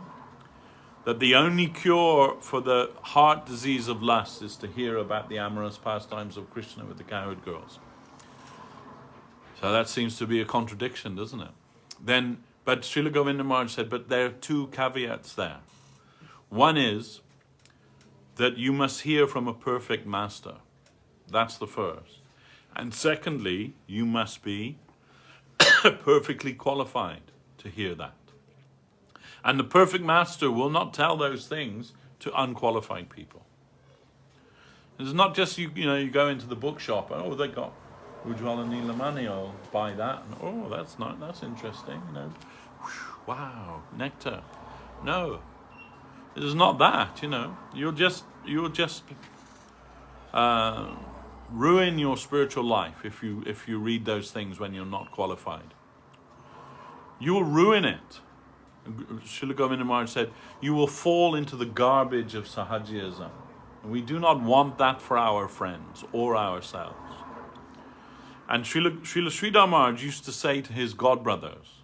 that the only cure for the heart disease of lust is to hear about the amorous pastimes of Krishna with the cowherd girls. So that seems to be a contradiction, doesn't it? But Srila Govinda Maharaj said, but there are two caveats there. One is that you must hear from a perfect master. That's the first. And secondly, you must be perfectly qualified to hear that. And the perfect master will not tell those things to unqualified people. It's not just you go into the bookshop and they got Ujjvala Nilamani, I'll buy that. And, that's nice, that's interesting. Wow, nectar. No, it is not that. You'll just ruin your spiritual life if you read those things when you're not qualified. You will ruin it. Srila Govinda Maharaj said, you will fall into the garbage of Sahajiyism. And we do not want that for our friends or ourselves. And Srila Sridhar Maharaj used to say to his godbrothers,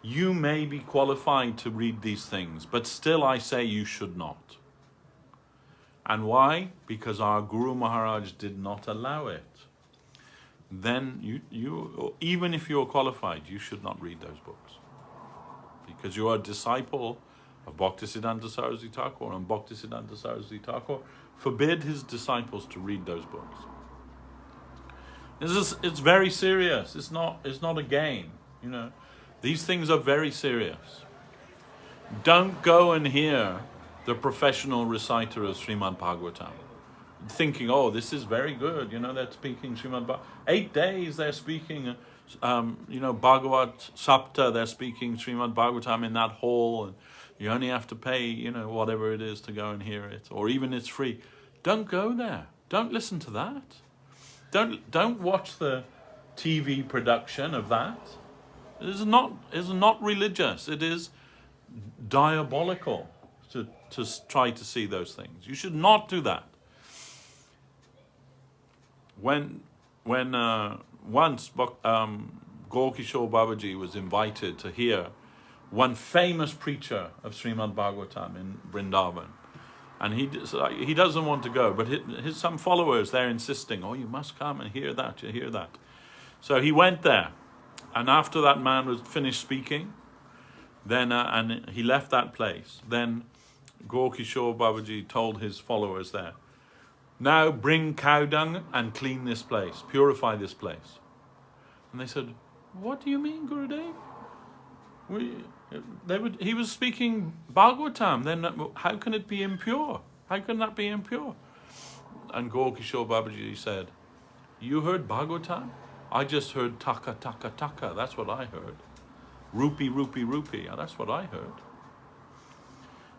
you may be qualified to read these things, but still I say you should not. And why? Because our Guru Maharaj did not allow it. Then you even if you're qualified, you should not read those books. Because you are a disciple of Bhaktisiddhanta Saraswati Thakur, and Bhaktisiddhanta Saraswati Thakur forbid his disciples to read those books. It's very serious. It's not a game. These things are very serious. Don't go and hear the professional reciter of Srimad Bhagavatam thinking, this is very good. They're speaking Srimad Bhagavatam. 8 days they're speaking, Bhagavat Sapta, they're speaking Srimad Bhagavatam in that hall, and you only have to pay, whatever it is to go and hear it, or even it's free. Don't go there. Don't listen to that. Don't watch the TV production of that. It is not religious. It is diabolical to to try to see those things. You should not do that. When once Gaur-Kishore Babaji was invited to hear one famous preacher of Srimad Bhagavatam in Vrindavan, and he doesn't want to go, but his some followers, they're insisting, oh, you must come and hear that, you hear that. So he went there, and after that man was finished speaking, then and he left that place, then Gaur-Kishore Babaji told his followers there, now bring cow dung and clean this place, purify this place. And they said, what do you mean, Gurudev? He was speaking Bhagavatam, then how can it be impure? How can that be impure? And Gaur-Kishore Babaji said, you heard Bhagavatam? I just heard taka, taka, taka. That's what I heard. Rupee, rupee, rupee. That's what I heard.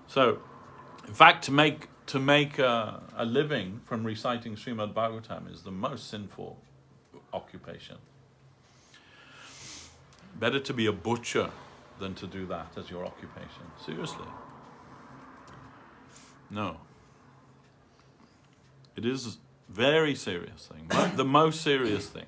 So, in fact, to make a living from reciting Srimad Bhagavatam is the most sinful occupation. Better to be a butcher than to do that as your occupation. Seriously. No. It is a very serious thing. The most serious thing.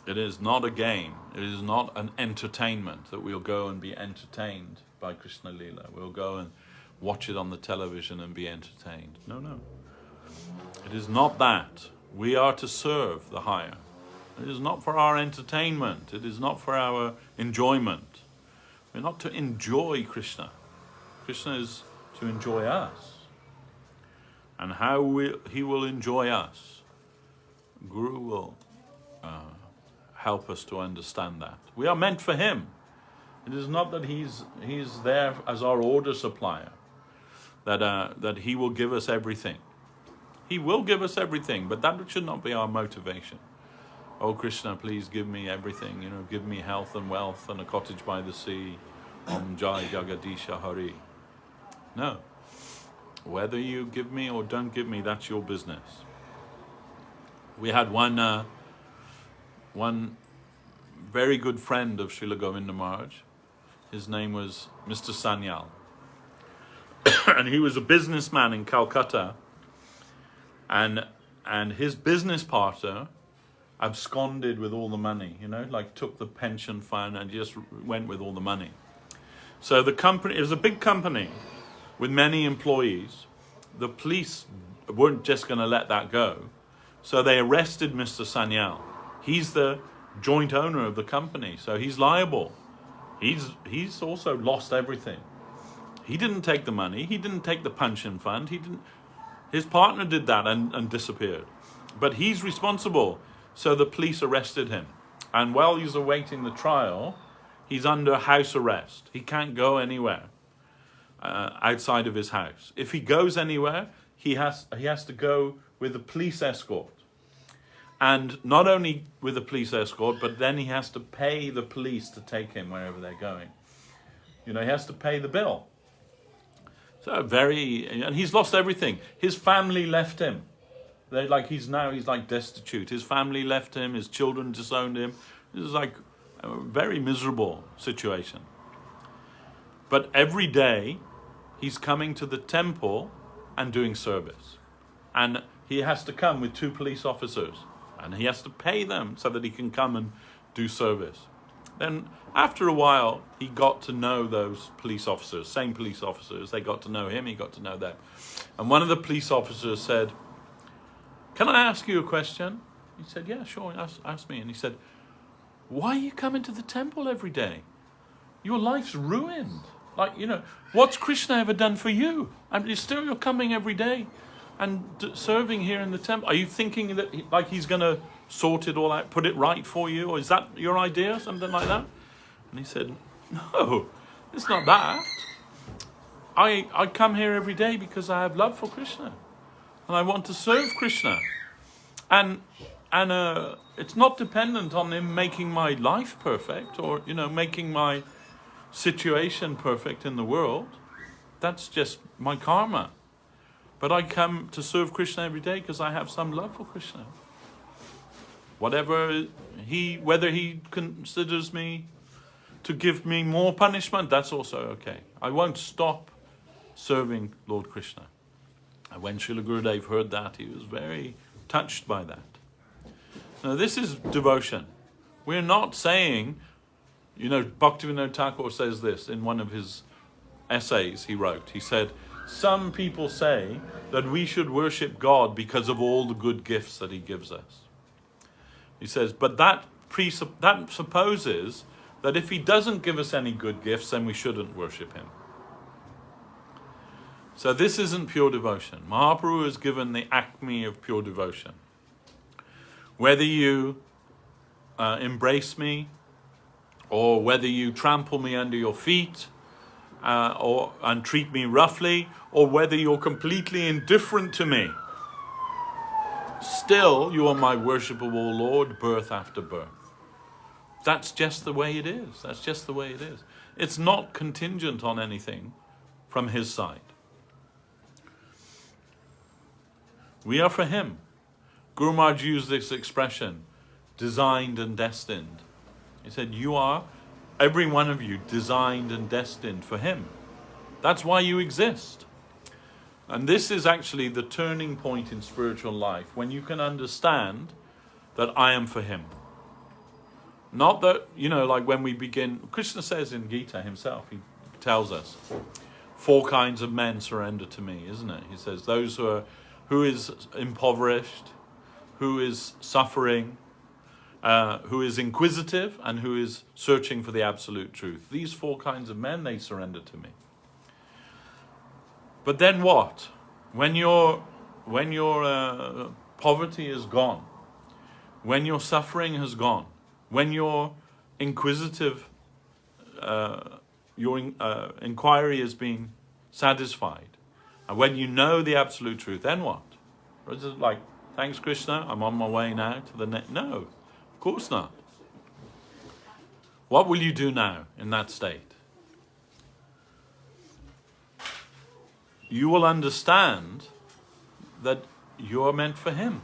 It is not a game. It is not an entertainment that we'll go and be entertained by Krishna Lila. We'll go and watch it on the television and be entertained. No, no. It is not that. We are to serve the higher. It is not for our entertainment. It is not for our enjoyment. We're not to enjoy Krishna. Krishna is to enjoy us. And how he will enjoy us, Guru will help us to understand that. We are meant for him. It is not that he's there as our order supplier, that he will give us everything. He will give us everything, but that should not be our motivation. Oh Krishna, please give me everything, give me health and wealth and a cottage by the sea. Om Jai Jagadisha Hari. No. Whether you give me or don't give me, that's your business. We had one very good friend of Srila Govinda Maharaj. His name was Mr. Sanyal. And he was a businessman in Calcutta. And his business partner absconded with all the money, took the pension fund and just went with all the money. So the company, it was a big company with many employees. The police weren't just going to let that go. So they arrested Mr. Sanyal. He's the joint owner of the company, so he's liable. He's also lost everything. He didn't take the money, he didn't take the pension fund, his partner did that and disappeared. But he's responsible. So the police arrested him. And while he's awaiting the trial, he's under house arrest. He can't go anywhere outside of his house. If he goes anywhere, he has to go with a police escort. And not only with a police escort, but then he has to pay the police to take him wherever they're going. He has to pay the bill. So and he's lost everything. His family left him. He's destitute. His family left him, his children disowned him. This is like a very miserable situation. But every day, he's coming to the temple and doing service. And he has to come with 2 police officers. And he has to pay them so that he can come and do service. Then after a while, he got to know those police officers, same police officers. They got to know him, he got to know them. And one of the police officers said, can I ask you a question? He said, yeah, sure, ask me. And he said, why are you coming to the temple every day? Your life's ruined. What's Krishna ever done for you? And you're coming every day and serving here in the temple. Are you thinking that he's going to sort it all out, put it right for you? Or is that your idea, something like that? And he said, no, it's not that. I come here every day because I have love for Krishna. And I want to serve Krishna. And it's not dependent on him making my life perfect or, making my situation perfect in the world. That's just my karma. But I come to serve Krishna every day because I have some love for Krishna. Whether he considers me to give me more punishment, that's also okay. I won't stop serving Lord Krishna. And when Srila Gurudev heard that, he was very touched by that. Now this is devotion. We're not saying, Bhaktivinoda Thakur says this in one of his essays he wrote. He said, some people say that we should worship God because of all the good gifts that he gives us. He says, but that supposes that if he doesn't give us any good gifts, then we shouldn't worship him. So this isn't pure devotion. Mahaprabhu has given the acme of pure devotion. Whether you embrace me, or whether you trample me under your feet, and treat me roughly, or whether you're completely indifferent to me, still you are my worshipable Lord, birth after birth. That's just the way it is. That's just the way it is. It's not contingent on anything from his side. We are for him. Guru Maharaj used this expression, designed and destined. He said, you are, every one of you, designed and destined for him. That's why you exist. And this is actually the turning point in spiritual life, when you can understand that I am for him. Not that, like when we begin, Krishna says in Gita himself, he tells us, 4 kinds of men surrender to me, isn't it? He says, those who is impoverished, who is suffering, who is inquisitive, and who is searching for the absolute truth. These 4 kinds of men, they surrender to me. But then what? When your poverty is gone, when your suffering has gone, when your inquisitive, your inquiry has been satisfied, and when you know the absolute truth, then what? Or is it like, thanks Krishna, I'm on my way now to the next? No, of course not. What will you do now in that state? You will understand that you're meant for him.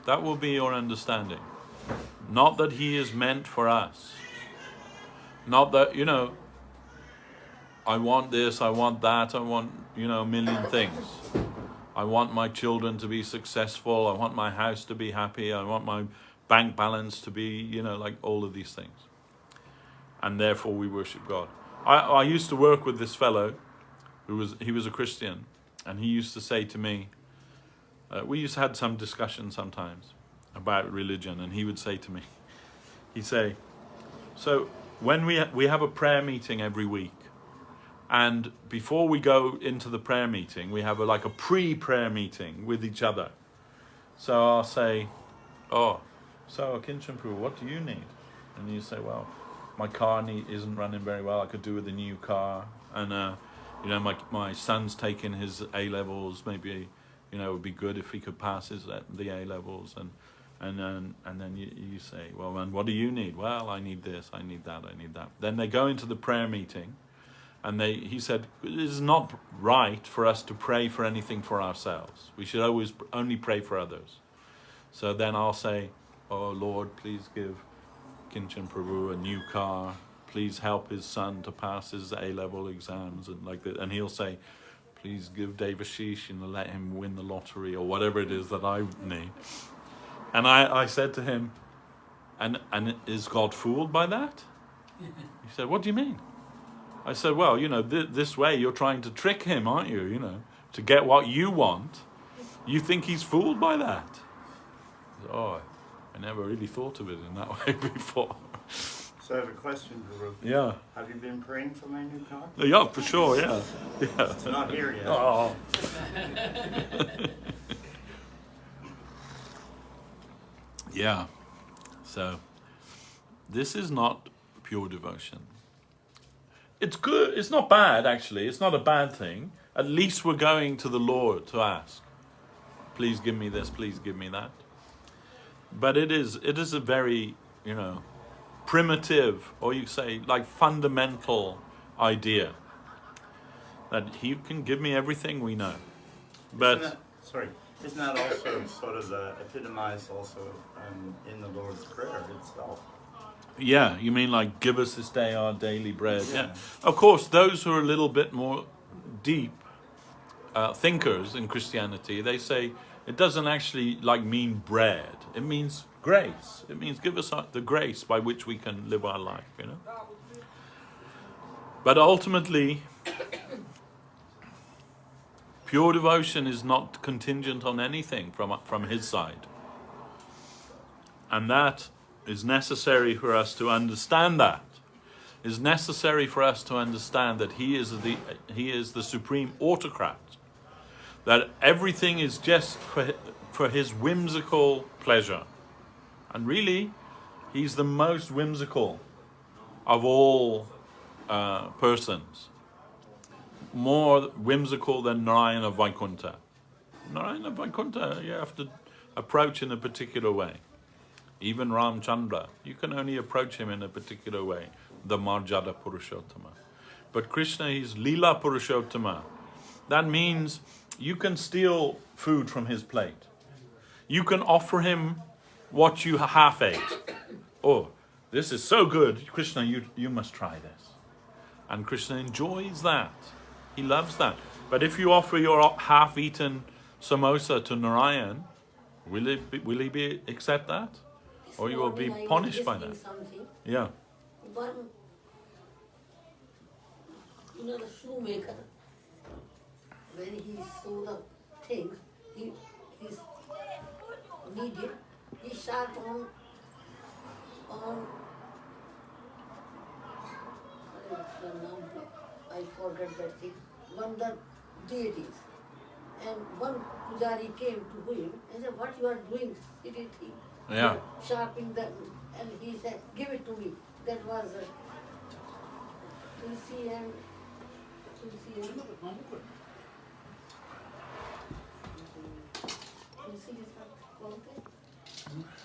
That will be your understanding. Not that he is meant for us. Not that, I want this, I want that, I want, a million things. I want my children to be successful, I want my house to be happy, I want my bank balance to be, like all of these things. And therefore we worship God. I used to work with this fellow, he was a Christian, and he used to say to me, we used to have some discussion sometimes about religion, and he would say to me, he'd say, so when we have a prayer meeting every week, and before we go into the prayer meeting, we have a pre-prayer meeting with each other. So I'll say, so Kinchan Prabhu, what do you need? And you say, well, my car isn't running very well, I could do with a new car, and my son's taking his A-levels, maybe, it would be good if he could pass the A-levels, and then you say, well, and what do you need? Well, I need this, I need that, I need that. Then they go into the prayer meeting, and he said, it is not right for us to pray for anything for ourselves. We should always only pray for others. So then I'll say, oh Lord, please give Kinchan Prabhu a new car. Please help his son to pass his A-level exams, and like that. And he'll say, please give Devashis, let him win the lottery, or whatever it is that I need. And I said to him, and is God fooled by that? He said, what do you mean? I said, well, this way you're trying to trick him, aren't you? To get what you want. You think he's fooled by that? I said, I never really thought of it in that way before. So I have a question, Guru. Yeah. Have you been praying for my new car? Yeah, for sure, yeah. It's not here yet. Oh. Yeah. So, this is not pure devotion. It's good. It's not bad, actually. It's not a bad thing. At least we're going to the Lord to ask, please give me this, please give me that. But it is a very, primitive, or you say, fundamental idea that he can give me everything we know. But isn't that also sort of epitomized also in the Lord's Prayer itself? Yeah, you mean like give us this day our daily bread. Yeah. Of course, those who are a little bit more deep thinkers in Christianity, they say it doesn't actually like mean bread. It means grace. It means give us the grace by which we can live our life, you know. But ultimately, pure devotion is not contingent on anything from his side. And that is necessary for us to understand that. It's necessary for us to understand that he is the supreme autocrat. That everything is just for his whimsical pleasure. And really, he's the most whimsical of all persons. More whimsical than Narayana Vaikuntha. Narayana Vaikuntha, you have to approach in a particular way. Even Ramchandra, you can only approach him in a particular way. The Marjada Purushottama. But Krishna, he's Leela Purushottama. That means you can steal food from his plate. You can offer him what you half ate. Oh, this is so good. Krishna, you must try this. And Krishna enjoys that. He loves that. But if you offer your half-eaten samosa to Narayan, will he accept that? Or you will be punished by that. Yeah. One, the shoemaker, when he saw the things, he's needed, he sat on I forget that thing, one the deities. And one pujari came to him and said, what you are doing, silly thing? Yeah. Sharpening the, and he said, give it to me. That was Tulsi and Tulsi is not called that?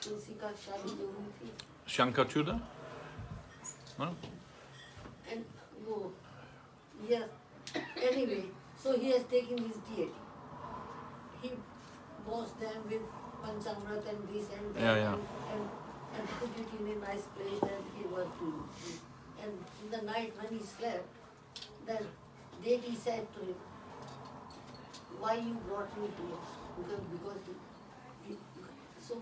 Tulsi ka shadi jo hui thi. Shankachuda? No? And yes. Anyway, so he has taken his deity. He washed them with Panchamrit and this and that and put it in a nice place and he was doing it. And in the night when he slept, the deity said to him, why you brought me here? Because so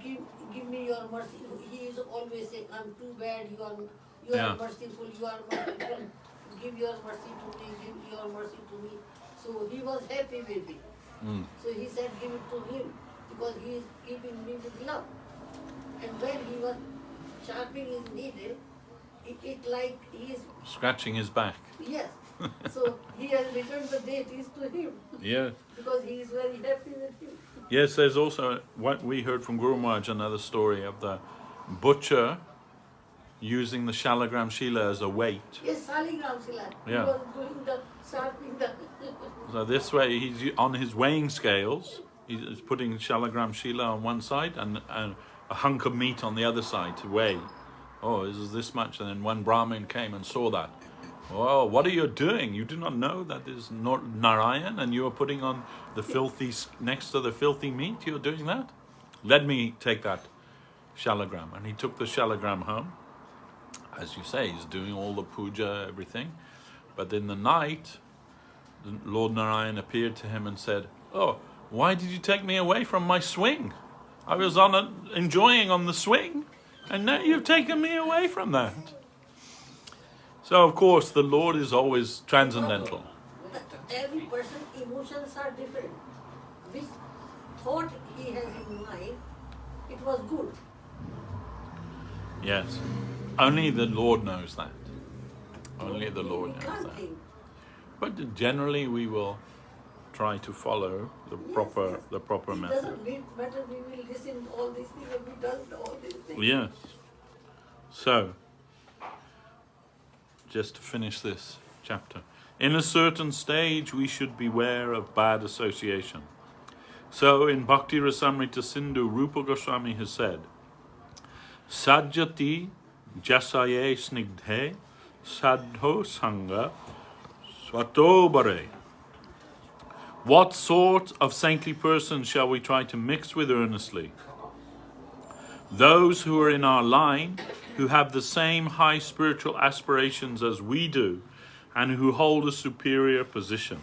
give me your mercy. He is always saying, I'm too bad, you are merciful, you are merciful. Give your mercy to me, give your mercy to me. So he was happy with it. So he said, give it to him, because he is keeping me with love. And when he was sharpening his needle, it like he is scratching his back. Yes. So he has returned the deities to him. Yeah. Because he is very happy with him. Yes, there's also what we heard from Guru Maharaj, another story of the butcher using the Shalagram Shila as a weight. Yes, Shaligram Shila. Yeah. He was doing the sharpening the. So this way, he's on his weighing scales. He's putting Shalagram Shila on one side and a hunk of meat on the other side to weigh. Oh, this is this much. And then one Brahmin came and saw that. Oh, what are you doing? You do not know that is Narayan and you are putting on the filthy, next to the filthy meat? You're doing that? Let me take that Shalagram. And he took the Shalagram home. As you say, he's doing all the puja, everything. But in the night, Lord Narayan appeared to him and said, oh, why did you take me away from my swing? I was enjoying on the swing, and now you've taken me away from that. So, of course, the Lord is always transcendental. Every person's emotions are different. Which thought he has in mind, it was good. Yes. Only the Lord knows that. Only the Lord knows that. But generally we will try to follow the proper method. It doesn't matter, we will listen to all these things and we done all these things. Yes. So, just to finish this chapter. In a certain stage we should beware of bad association. So in Bhakti Rasamrita Sindhu, Rupa Goswami has said, Sajjati jasaye snigdhe sadho sangha swatobare. What sort of saintly person shall we try to mix with earnestly? Those who are in our line, who have the same high spiritual aspirations as we do, and who hold a superior position.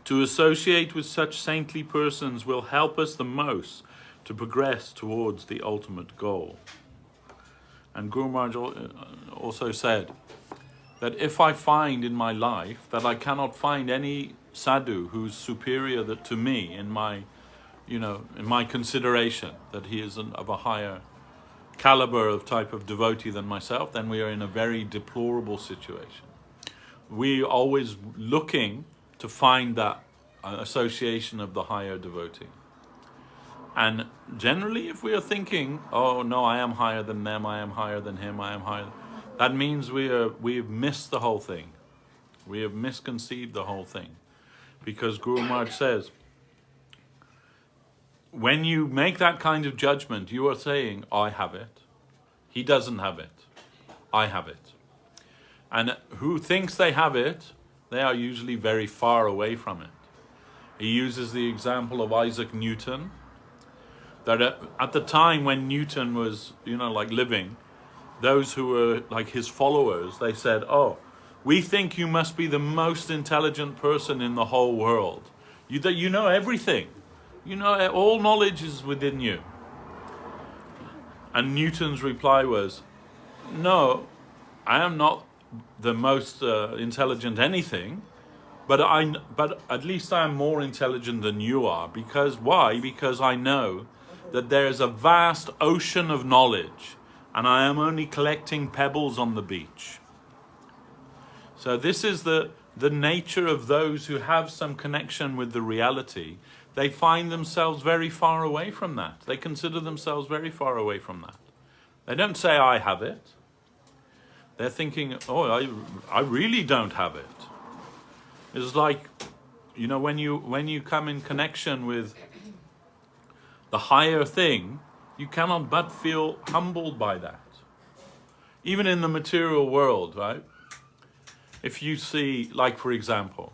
To associate with such saintly persons will help us the most to progress towards the ultimate goal. And Guru Maharaj also said that if I find in my life that I cannot find any sadhu who's superior to me in my consideration, that he is of a higher caliber of type of devotee than myself, then we are in a very deplorable situation. We are always looking to find that association of the higher devotee. And generally, if we are thinking, oh no, I am higher than them, I am higher than him, I am higher, that means we've missed the whole thing. We have misconceived the whole thing. Because Guru Maharaj says, when you make that kind of judgment, you are saying, I have it. He doesn't have it. I have it. And who thinks they have it, they are usually very far away from it. He uses the example of Isaac Newton, that at the time when Newton was, living, those who were like his followers, they said, oh, we think you must be the most intelligent person in the whole world. You know everything. All knowledge is within you. And Newton's reply was, no, I am not the most intelligent anything, but at least I am more intelligent than you are. Because why? Because I know that there is a vast ocean of knowledge, and I am only collecting pebbles on the beach. So this is the nature of those who have some connection with the reality. They find themselves very far away from that. They consider themselves very far away from that. They don't say, I have it. They're thinking, oh, I really don't have it. It's like, when you come in connection with the higher thing, you cannot but feel humbled by that. Even in the material world, right? If you see, like for example,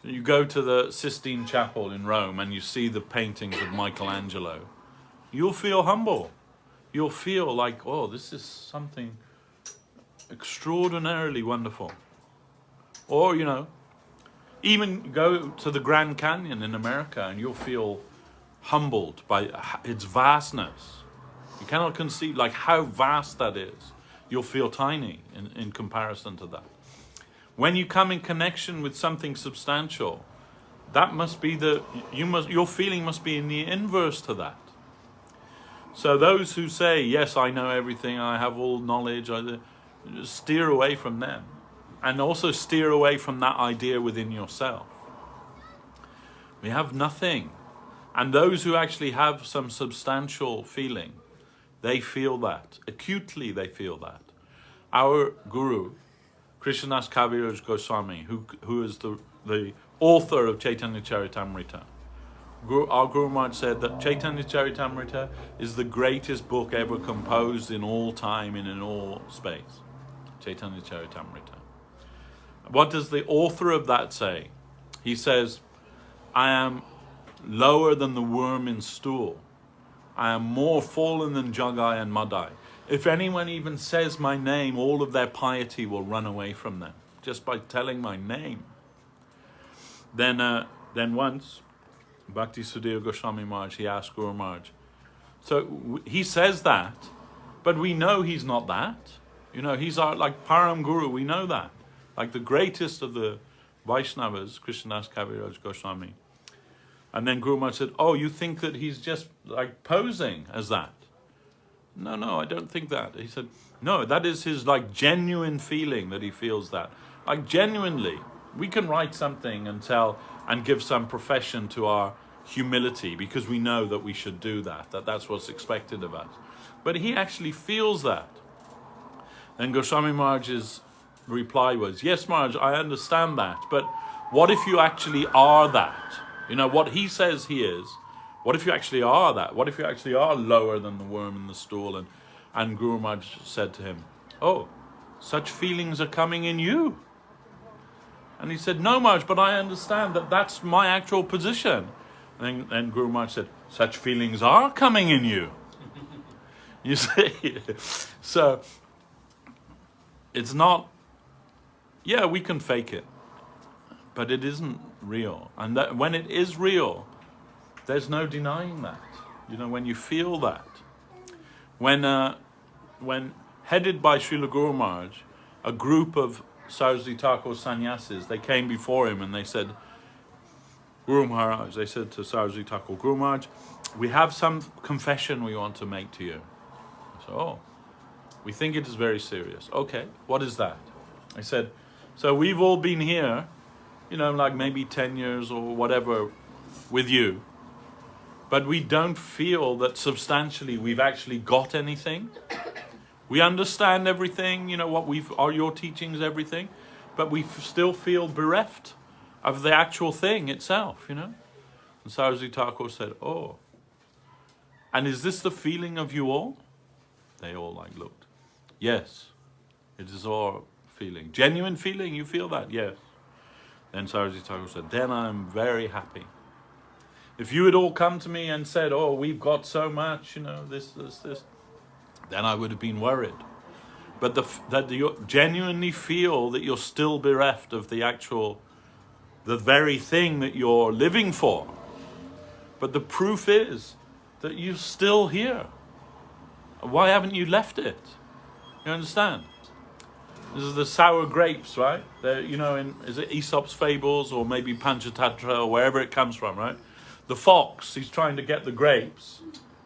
you go to the Sistine Chapel in Rome and you see the paintings of Michelangelo, you'll feel humble. You'll feel like, oh, this is something extraordinarily wonderful. Or, even go to the Grand Canyon in America and you'll feel humbled by its vastness. You cannot conceive like how vast that is. You'll feel tiny in comparison to that. When you come in connection with something substantial, that must be your feeling must be in the inverse to that. So those who say, yes, I know everything, I have all knowledge, steer away from them. And also steer away from that idea within yourself. We have nothing. And those who actually have some substantial feeling, they feel that. Acutely they feel that. Our Guru, Krishnadas Kaviraj Goswami, who is the author of Chaitanya Charitamrita, our Guru Maharaj said that Chaitanya Charitamrita is the greatest book ever composed in all time and in all space. Chaitanya Charitamrita. What does the author of that say? He says, I am lower than the worm in stool. I am more fallen than Jagai and Madai. If anyone even says my name, all of their piety will run away from them, just by telling my name. Then once, Bhakti Sudhir Goswami Maharaj, he asked Guru Maharaj. So he says that, but we know he's not that. He's our, like Param Guru, we know that. Like the greatest of the Vaishnavas, Krishnadas Kaviraj Goswami. And then Guru Maharaj said, oh, you think that he's just like posing as that? No, I don't think that. He said, no, that is his like genuine feeling that he feels that. Like genuinely, we can write something and tell and give some profession to our humility because we know that we should do that that's what's expected of us. But he actually feels that. Then Goswami Maharaj's reply was, yes, Maharaj, I understand that, but what if you actually are that? What he says he is, what if you actually are that? What if you actually are lower than the worm in the stool? And Guru Maharaj said to him, oh, such feelings are coming in you. And he said, no, Maharaj, but I understand that that's my actual position. And then Guru Maharaj said, such feelings are coming in you. You see? So, it's not, yeah, we can fake it, but it isn't real. And that, when it is real, there's no denying that. You know, when you feel that. When headed by Srila Guru Maharaj, a group of Saraswati Thakur sannyasis, they came before him and they said, Guru Maharaj, they said to Saraswati Thakur, Guru Maharaj, we have some confession we want to make to you. So, oh, we think it is very serious. Okay, what is that? I said, so we've all been here, you know, like maybe 10 years or whatever with you, but we don't feel that substantially we've actually got anything. We understand everything, you know, what are your teachings, everything, but we still feel bereft of the actual thing itself, you know. And Saraswati Thakur said, oh, and is this the feeling of you all? They all like looked. Yes, it is our feeling. Genuine feeling, you feel that? Yes. Then Saraswati Thakur said, then I'm very happy. If you had all come to me and said, oh, we've got so much, you know, this, then I would have been worried. But that you genuinely feel that you're still bereft of the very thing that you're living for. But the proof is that you're still here. Why haven't you left it? You understand? This is the sour grapes, right? They're, you know, is it Aesop's Fables or maybe Panchatattva or wherever it comes from, right? The fox, he's trying to get the grapes,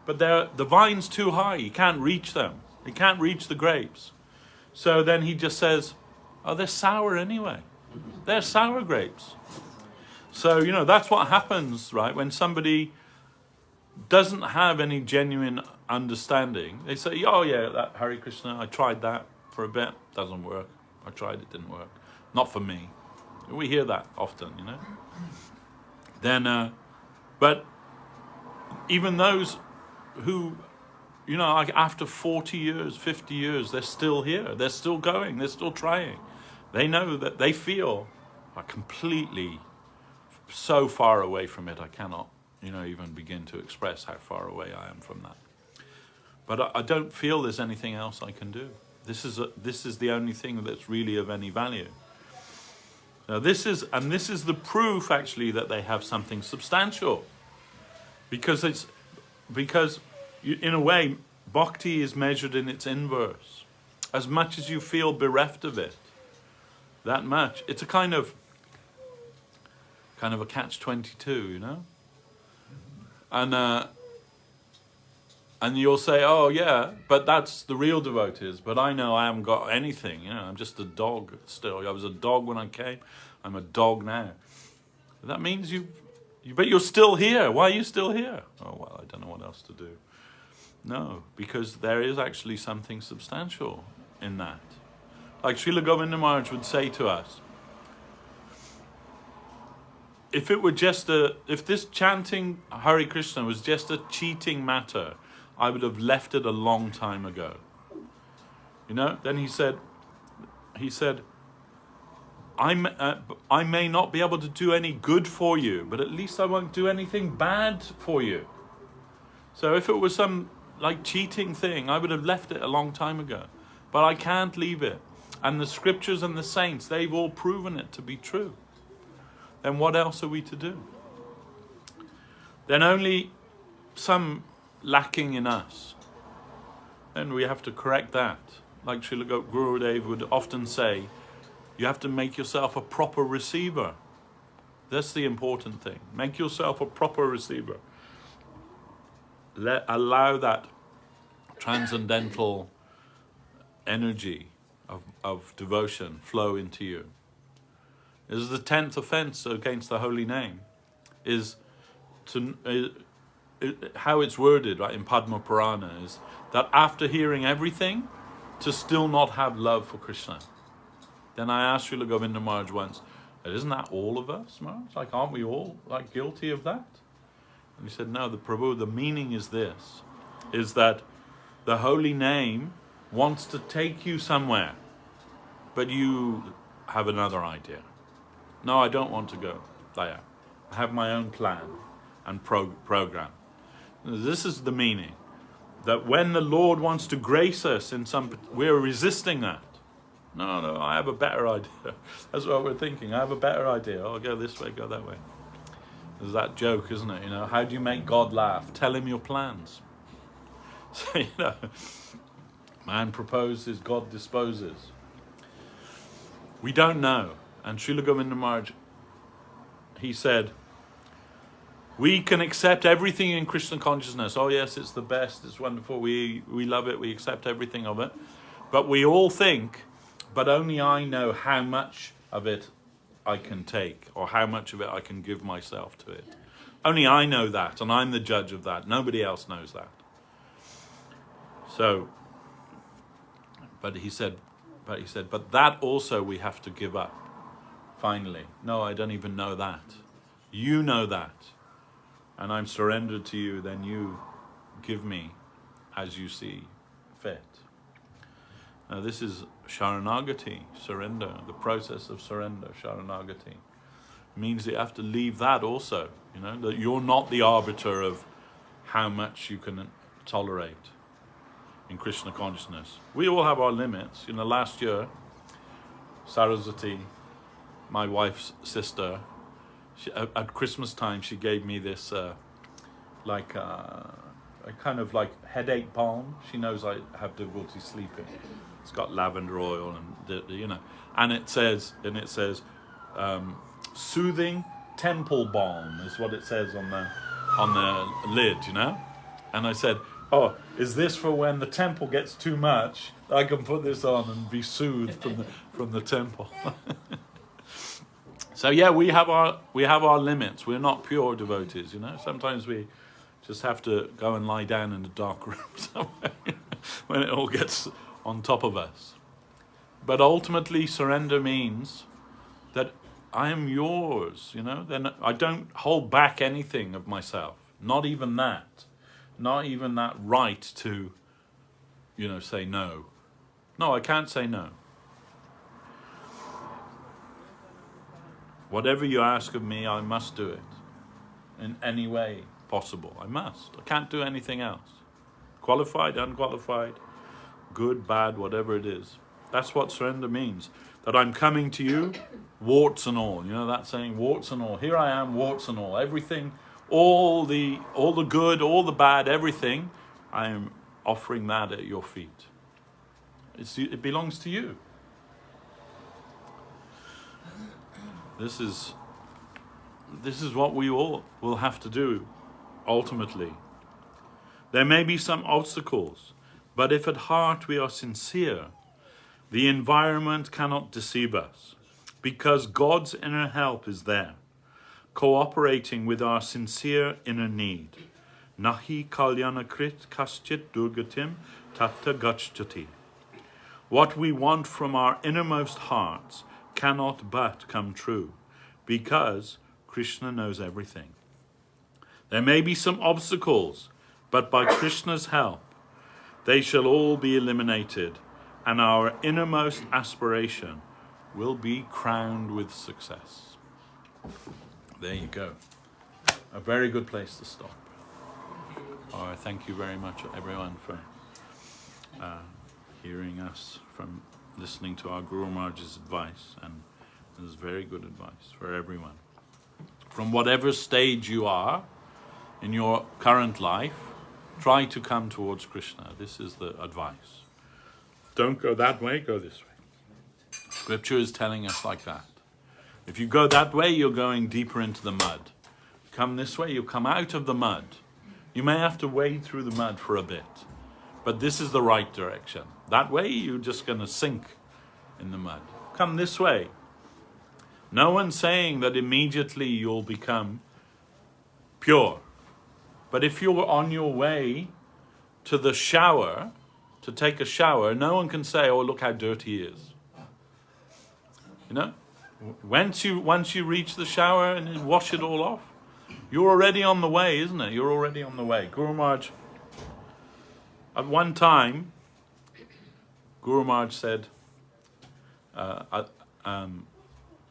but the vine's too high. He can't reach them. He can't reach the grapes. So then he just says, oh, they're sour anyway. They're sour grapes. So, you know, that's what happens, right? When somebody doesn't have any genuine understanding, they say, oh yeah, that Hare Krishna, I tried that for a bit, doesn't work. I tried, it didn't work. Not for me. We hear that often, you know. Then, but even those who, you know, like after 40 years, 50 years, they're still here. They're still going. They're still trying. They know that they feel completely so far away from it. I cannot, you know, even begin to express how far away I am from that. But I don't feel there's anything else I can do. This is the only thing that's really of any value. Now this is the proof actually that they have something substantial. Because in a way, bhakti is measured in its inverse. As much as you feel bereft of it, that much. It's a kind of a catch-22, you know? And you'll say, oh yeah, but that's the real devotees, but I know I haven't got anything, you know, I'm just a dog still. I was a dog when I came, I'm a dog now. That means but you're still here. Why are you still here? Oh, well, I don't know what else to do. No, because there is actually something substantial in that. Like Srila Govinda Maharaj would say to us, if this chanting Hare Krishna was just a cheating matter, I would have left it a long time ago. You know, then he said, I may not be able to do any good for you, but at least I won't do anything bad for you. So if it was some like cheating thing, I would have left it a long time ago. But I can't leave it. And the scriptures and the saints, they've all proven it to be true. Then what else are we to do? Then only some lacking in us. Then we have to correct that. Like Srila Gurudev would often say, you have to make yourself a proper receiver. That's the important thing. Make yourself a proper receiver. Allow that transcendental energy of devotion flow into you. This is the 10th offense against the holy name, is how it's worded, right, in Padma Purana, is that after hearing everything, to still not have love for Krishna. Then I asked Srila Govinda Maharaj once, isn't that all of us, Maharaj? Like, aren't we all like guilty of that? And he said, no, Prabhu, the meaning is this, is that the holy name wants to take you somewhere, but you have another idea. No, I don't want to go there. I have my own plan and program. This is the meaning. that when the Lord wants to grace us in some, we're resisting that. No, I have a better idea. That's what we're thinking. I have a better idea. I'll go this way, go that way. There's that joke, isn't it? How do you make God laugh? Tell him your plans. So, man proposes, God disposes. We don't know. And Srila Govinda Maharaj, he said, we can accept everything in Krishna consciousness. Oh yes, it's the best, it's wonderful, we love it, we accept everything of it. But we all think, but only I know how much of it I can take, or how much of it I can give myself to it. Only I know that, and I'm the judge of that. Nobody else knows that. So, but he said, but that also we have to give up. Finally, no, I don't even know that. You know that. And I'm surrendered to you, then you give me as you see fit. Now this is Sharanagati, surrender, the process of surrender, Sharanagati. Means that you have to leave that also, that you're not the arbiter of how much you can tolerate in Krishna consciousness. We all have our limits. Last year, Saraswat, my wife's sister, at Christmas time, she gave me this a kind of like headache balm. She knows I have difficulty sleeping. It's got lavender oil and and it says soothing temple balm is what it says on the lid, And I said, oh, is this for when the temple gets too much? I can put this on and be soothed from the temple. So yeah, we have our limits. We're not pure devotees, Sometimes we just have to go and lie down in a dark room somewhere when it all gets on top of us. But ultimately, surrender means that I am yours, Then I don't hold back anything of myself. Not even that. Not even that right to, say no. No, I can't say no. Whatever you ask of me, I must do it. In any way possible, I must. I can't do anything else. Qualified, unqualified, good, bad, whatever it is. That's what surrender means. That I'm coming to you, warts and all. That saying, warts and all. Here I am, warts and all. Everything, all the good, all the bad, everything, I am offering that at your feet. It belongs to you. This is what we all will have to do, ultimately. There may be some obstacles, but if at heart we are sincere, the environment cannot deceive us, because God's inner help is there, cooperating with our sincere inner need. Nahi kalyanakrit kaschit durgatim tatta gachchati. What we want from our innermost hearts cannot but come true, because Krishna knows everything. There may be some obstacles, but by Krishna's help, they shall all be eliminated, and our innermost aspiration will be crowned with success. There you go. A very good place to stop. All right, thank you very much, everyone, for hearing us, from listening to our Guru Maharaj's advice, and this is very good advice for everyone. From whatever stage you are in your current life, try to come towards Krishna. This is the advice. Don't go that way, go this way. Scripture is telling us like that. If you go that way, you're going deeper into the mud. Come this way, you come out of the mud. You may have to wade through the mud for a bit, but this is the right direction. That way, you're just going to sink in the mud. Come this way. No one's saying that immediately you'll become pure. But if you're on your way to the shower, to take a shower, no one can say, oh, look how dirty he is. Once you reach the shower and you wash it all off, you're already on the way, isn't it? You're already on the way. Guru Maharaj, at one time, Guru Maharaj said,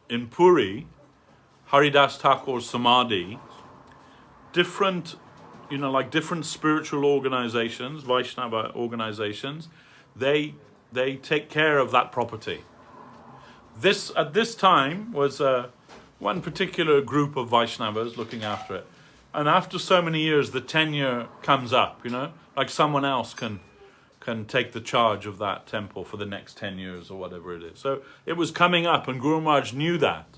in Puri, Haridas Thakur's Samadhi, different like different spiritual organizations, Vaishnava organizations, they take care of that property. This at this time was one particular group of Vaishnavas looking after it. And after so many years, the tenure comes up, like someone else can take the charge of that temple for the next 10 years or whatever it is. So it was coming up, and Guru Maharaj knew that.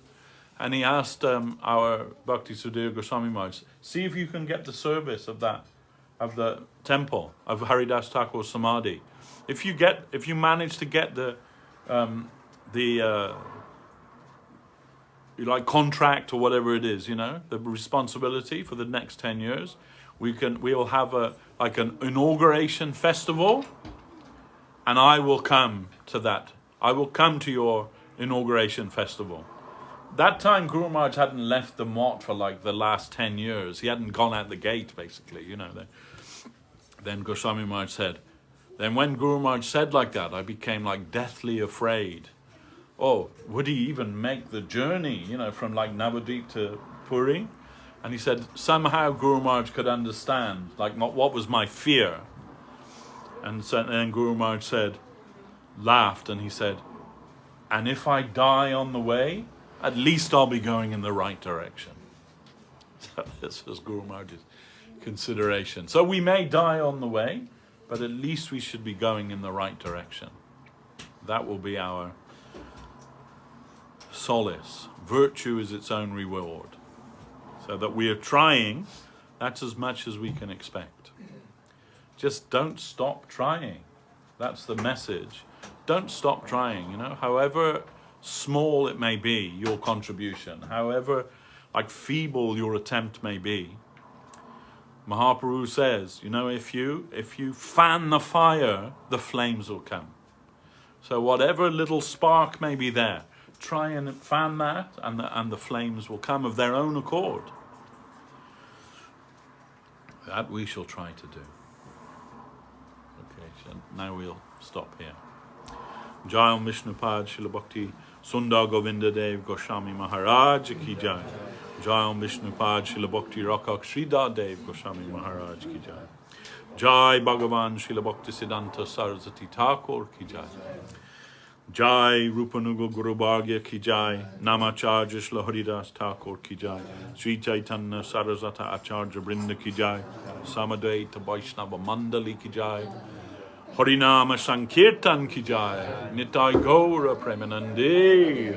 And he asked our Bhakti Sudhir Goswami Maharaj, see if you can get the service of the temple, of Haridas Thakur's Samadhi. If you manage to get the contract or whatever it is, the responsibility for the next 10 years, we'll have an inauguration festival, and I will come to that. I will come to your inauguration festival. That time Guru Maharaj hadn't left the mott for the last 10 years. He hadn't gone out the gate, basically, Then Goswami Maharaj said, then when Guru Maharaj said like that, I became deathly afraid. Oh, would he even make the journey, from Navadvip to Puri? And he said, somehow Guru Maharaj could understand, what was my fear. And then Guru Maharaj laughed, and he said, and if I die on the way, at least I'll be going in the right direction. So this was Guru Maharaj's consideration. So we may die on the way, but at least we should be going in the right direction. That will be our solace. Virtue is its own reward. So that we are trying, that's as much as we can expect. Just don't stop trying. That's the message. Don't stop trying, however small it may be, your contribution, however feeble your attempt may be. Mahaprabhu says, if you fan the fire, the flames will come. So whatever little spark may be there, try and fan that, and the flames will come of their own accord. That we shall try to do. Okay, so now we'll stop here. Jai Om Vishnupad Srila Bhakti Sundar Govinda Dev Goswami Maharaj Ki Jai. Jai Om Vishnupad Srila Bhakti Rakak Sridhar Dev Goswami Maharaj Ki Jai. Jai Bhagavan Srila Bhakti Siddhanta Saraswati Thakur Ki Jai. Jai Rupanuga Guru Bhagya Ki Jai. Namacharya Srila Haridas Thakur Ki Jai. Sri Chaitanya Saraswata Acharya Brinda Ki Jai. Samadvaita Vaishnava Mandali Ki Jai. Harinama Sankirtan Ki Jai. Nitai Gaura Premanande.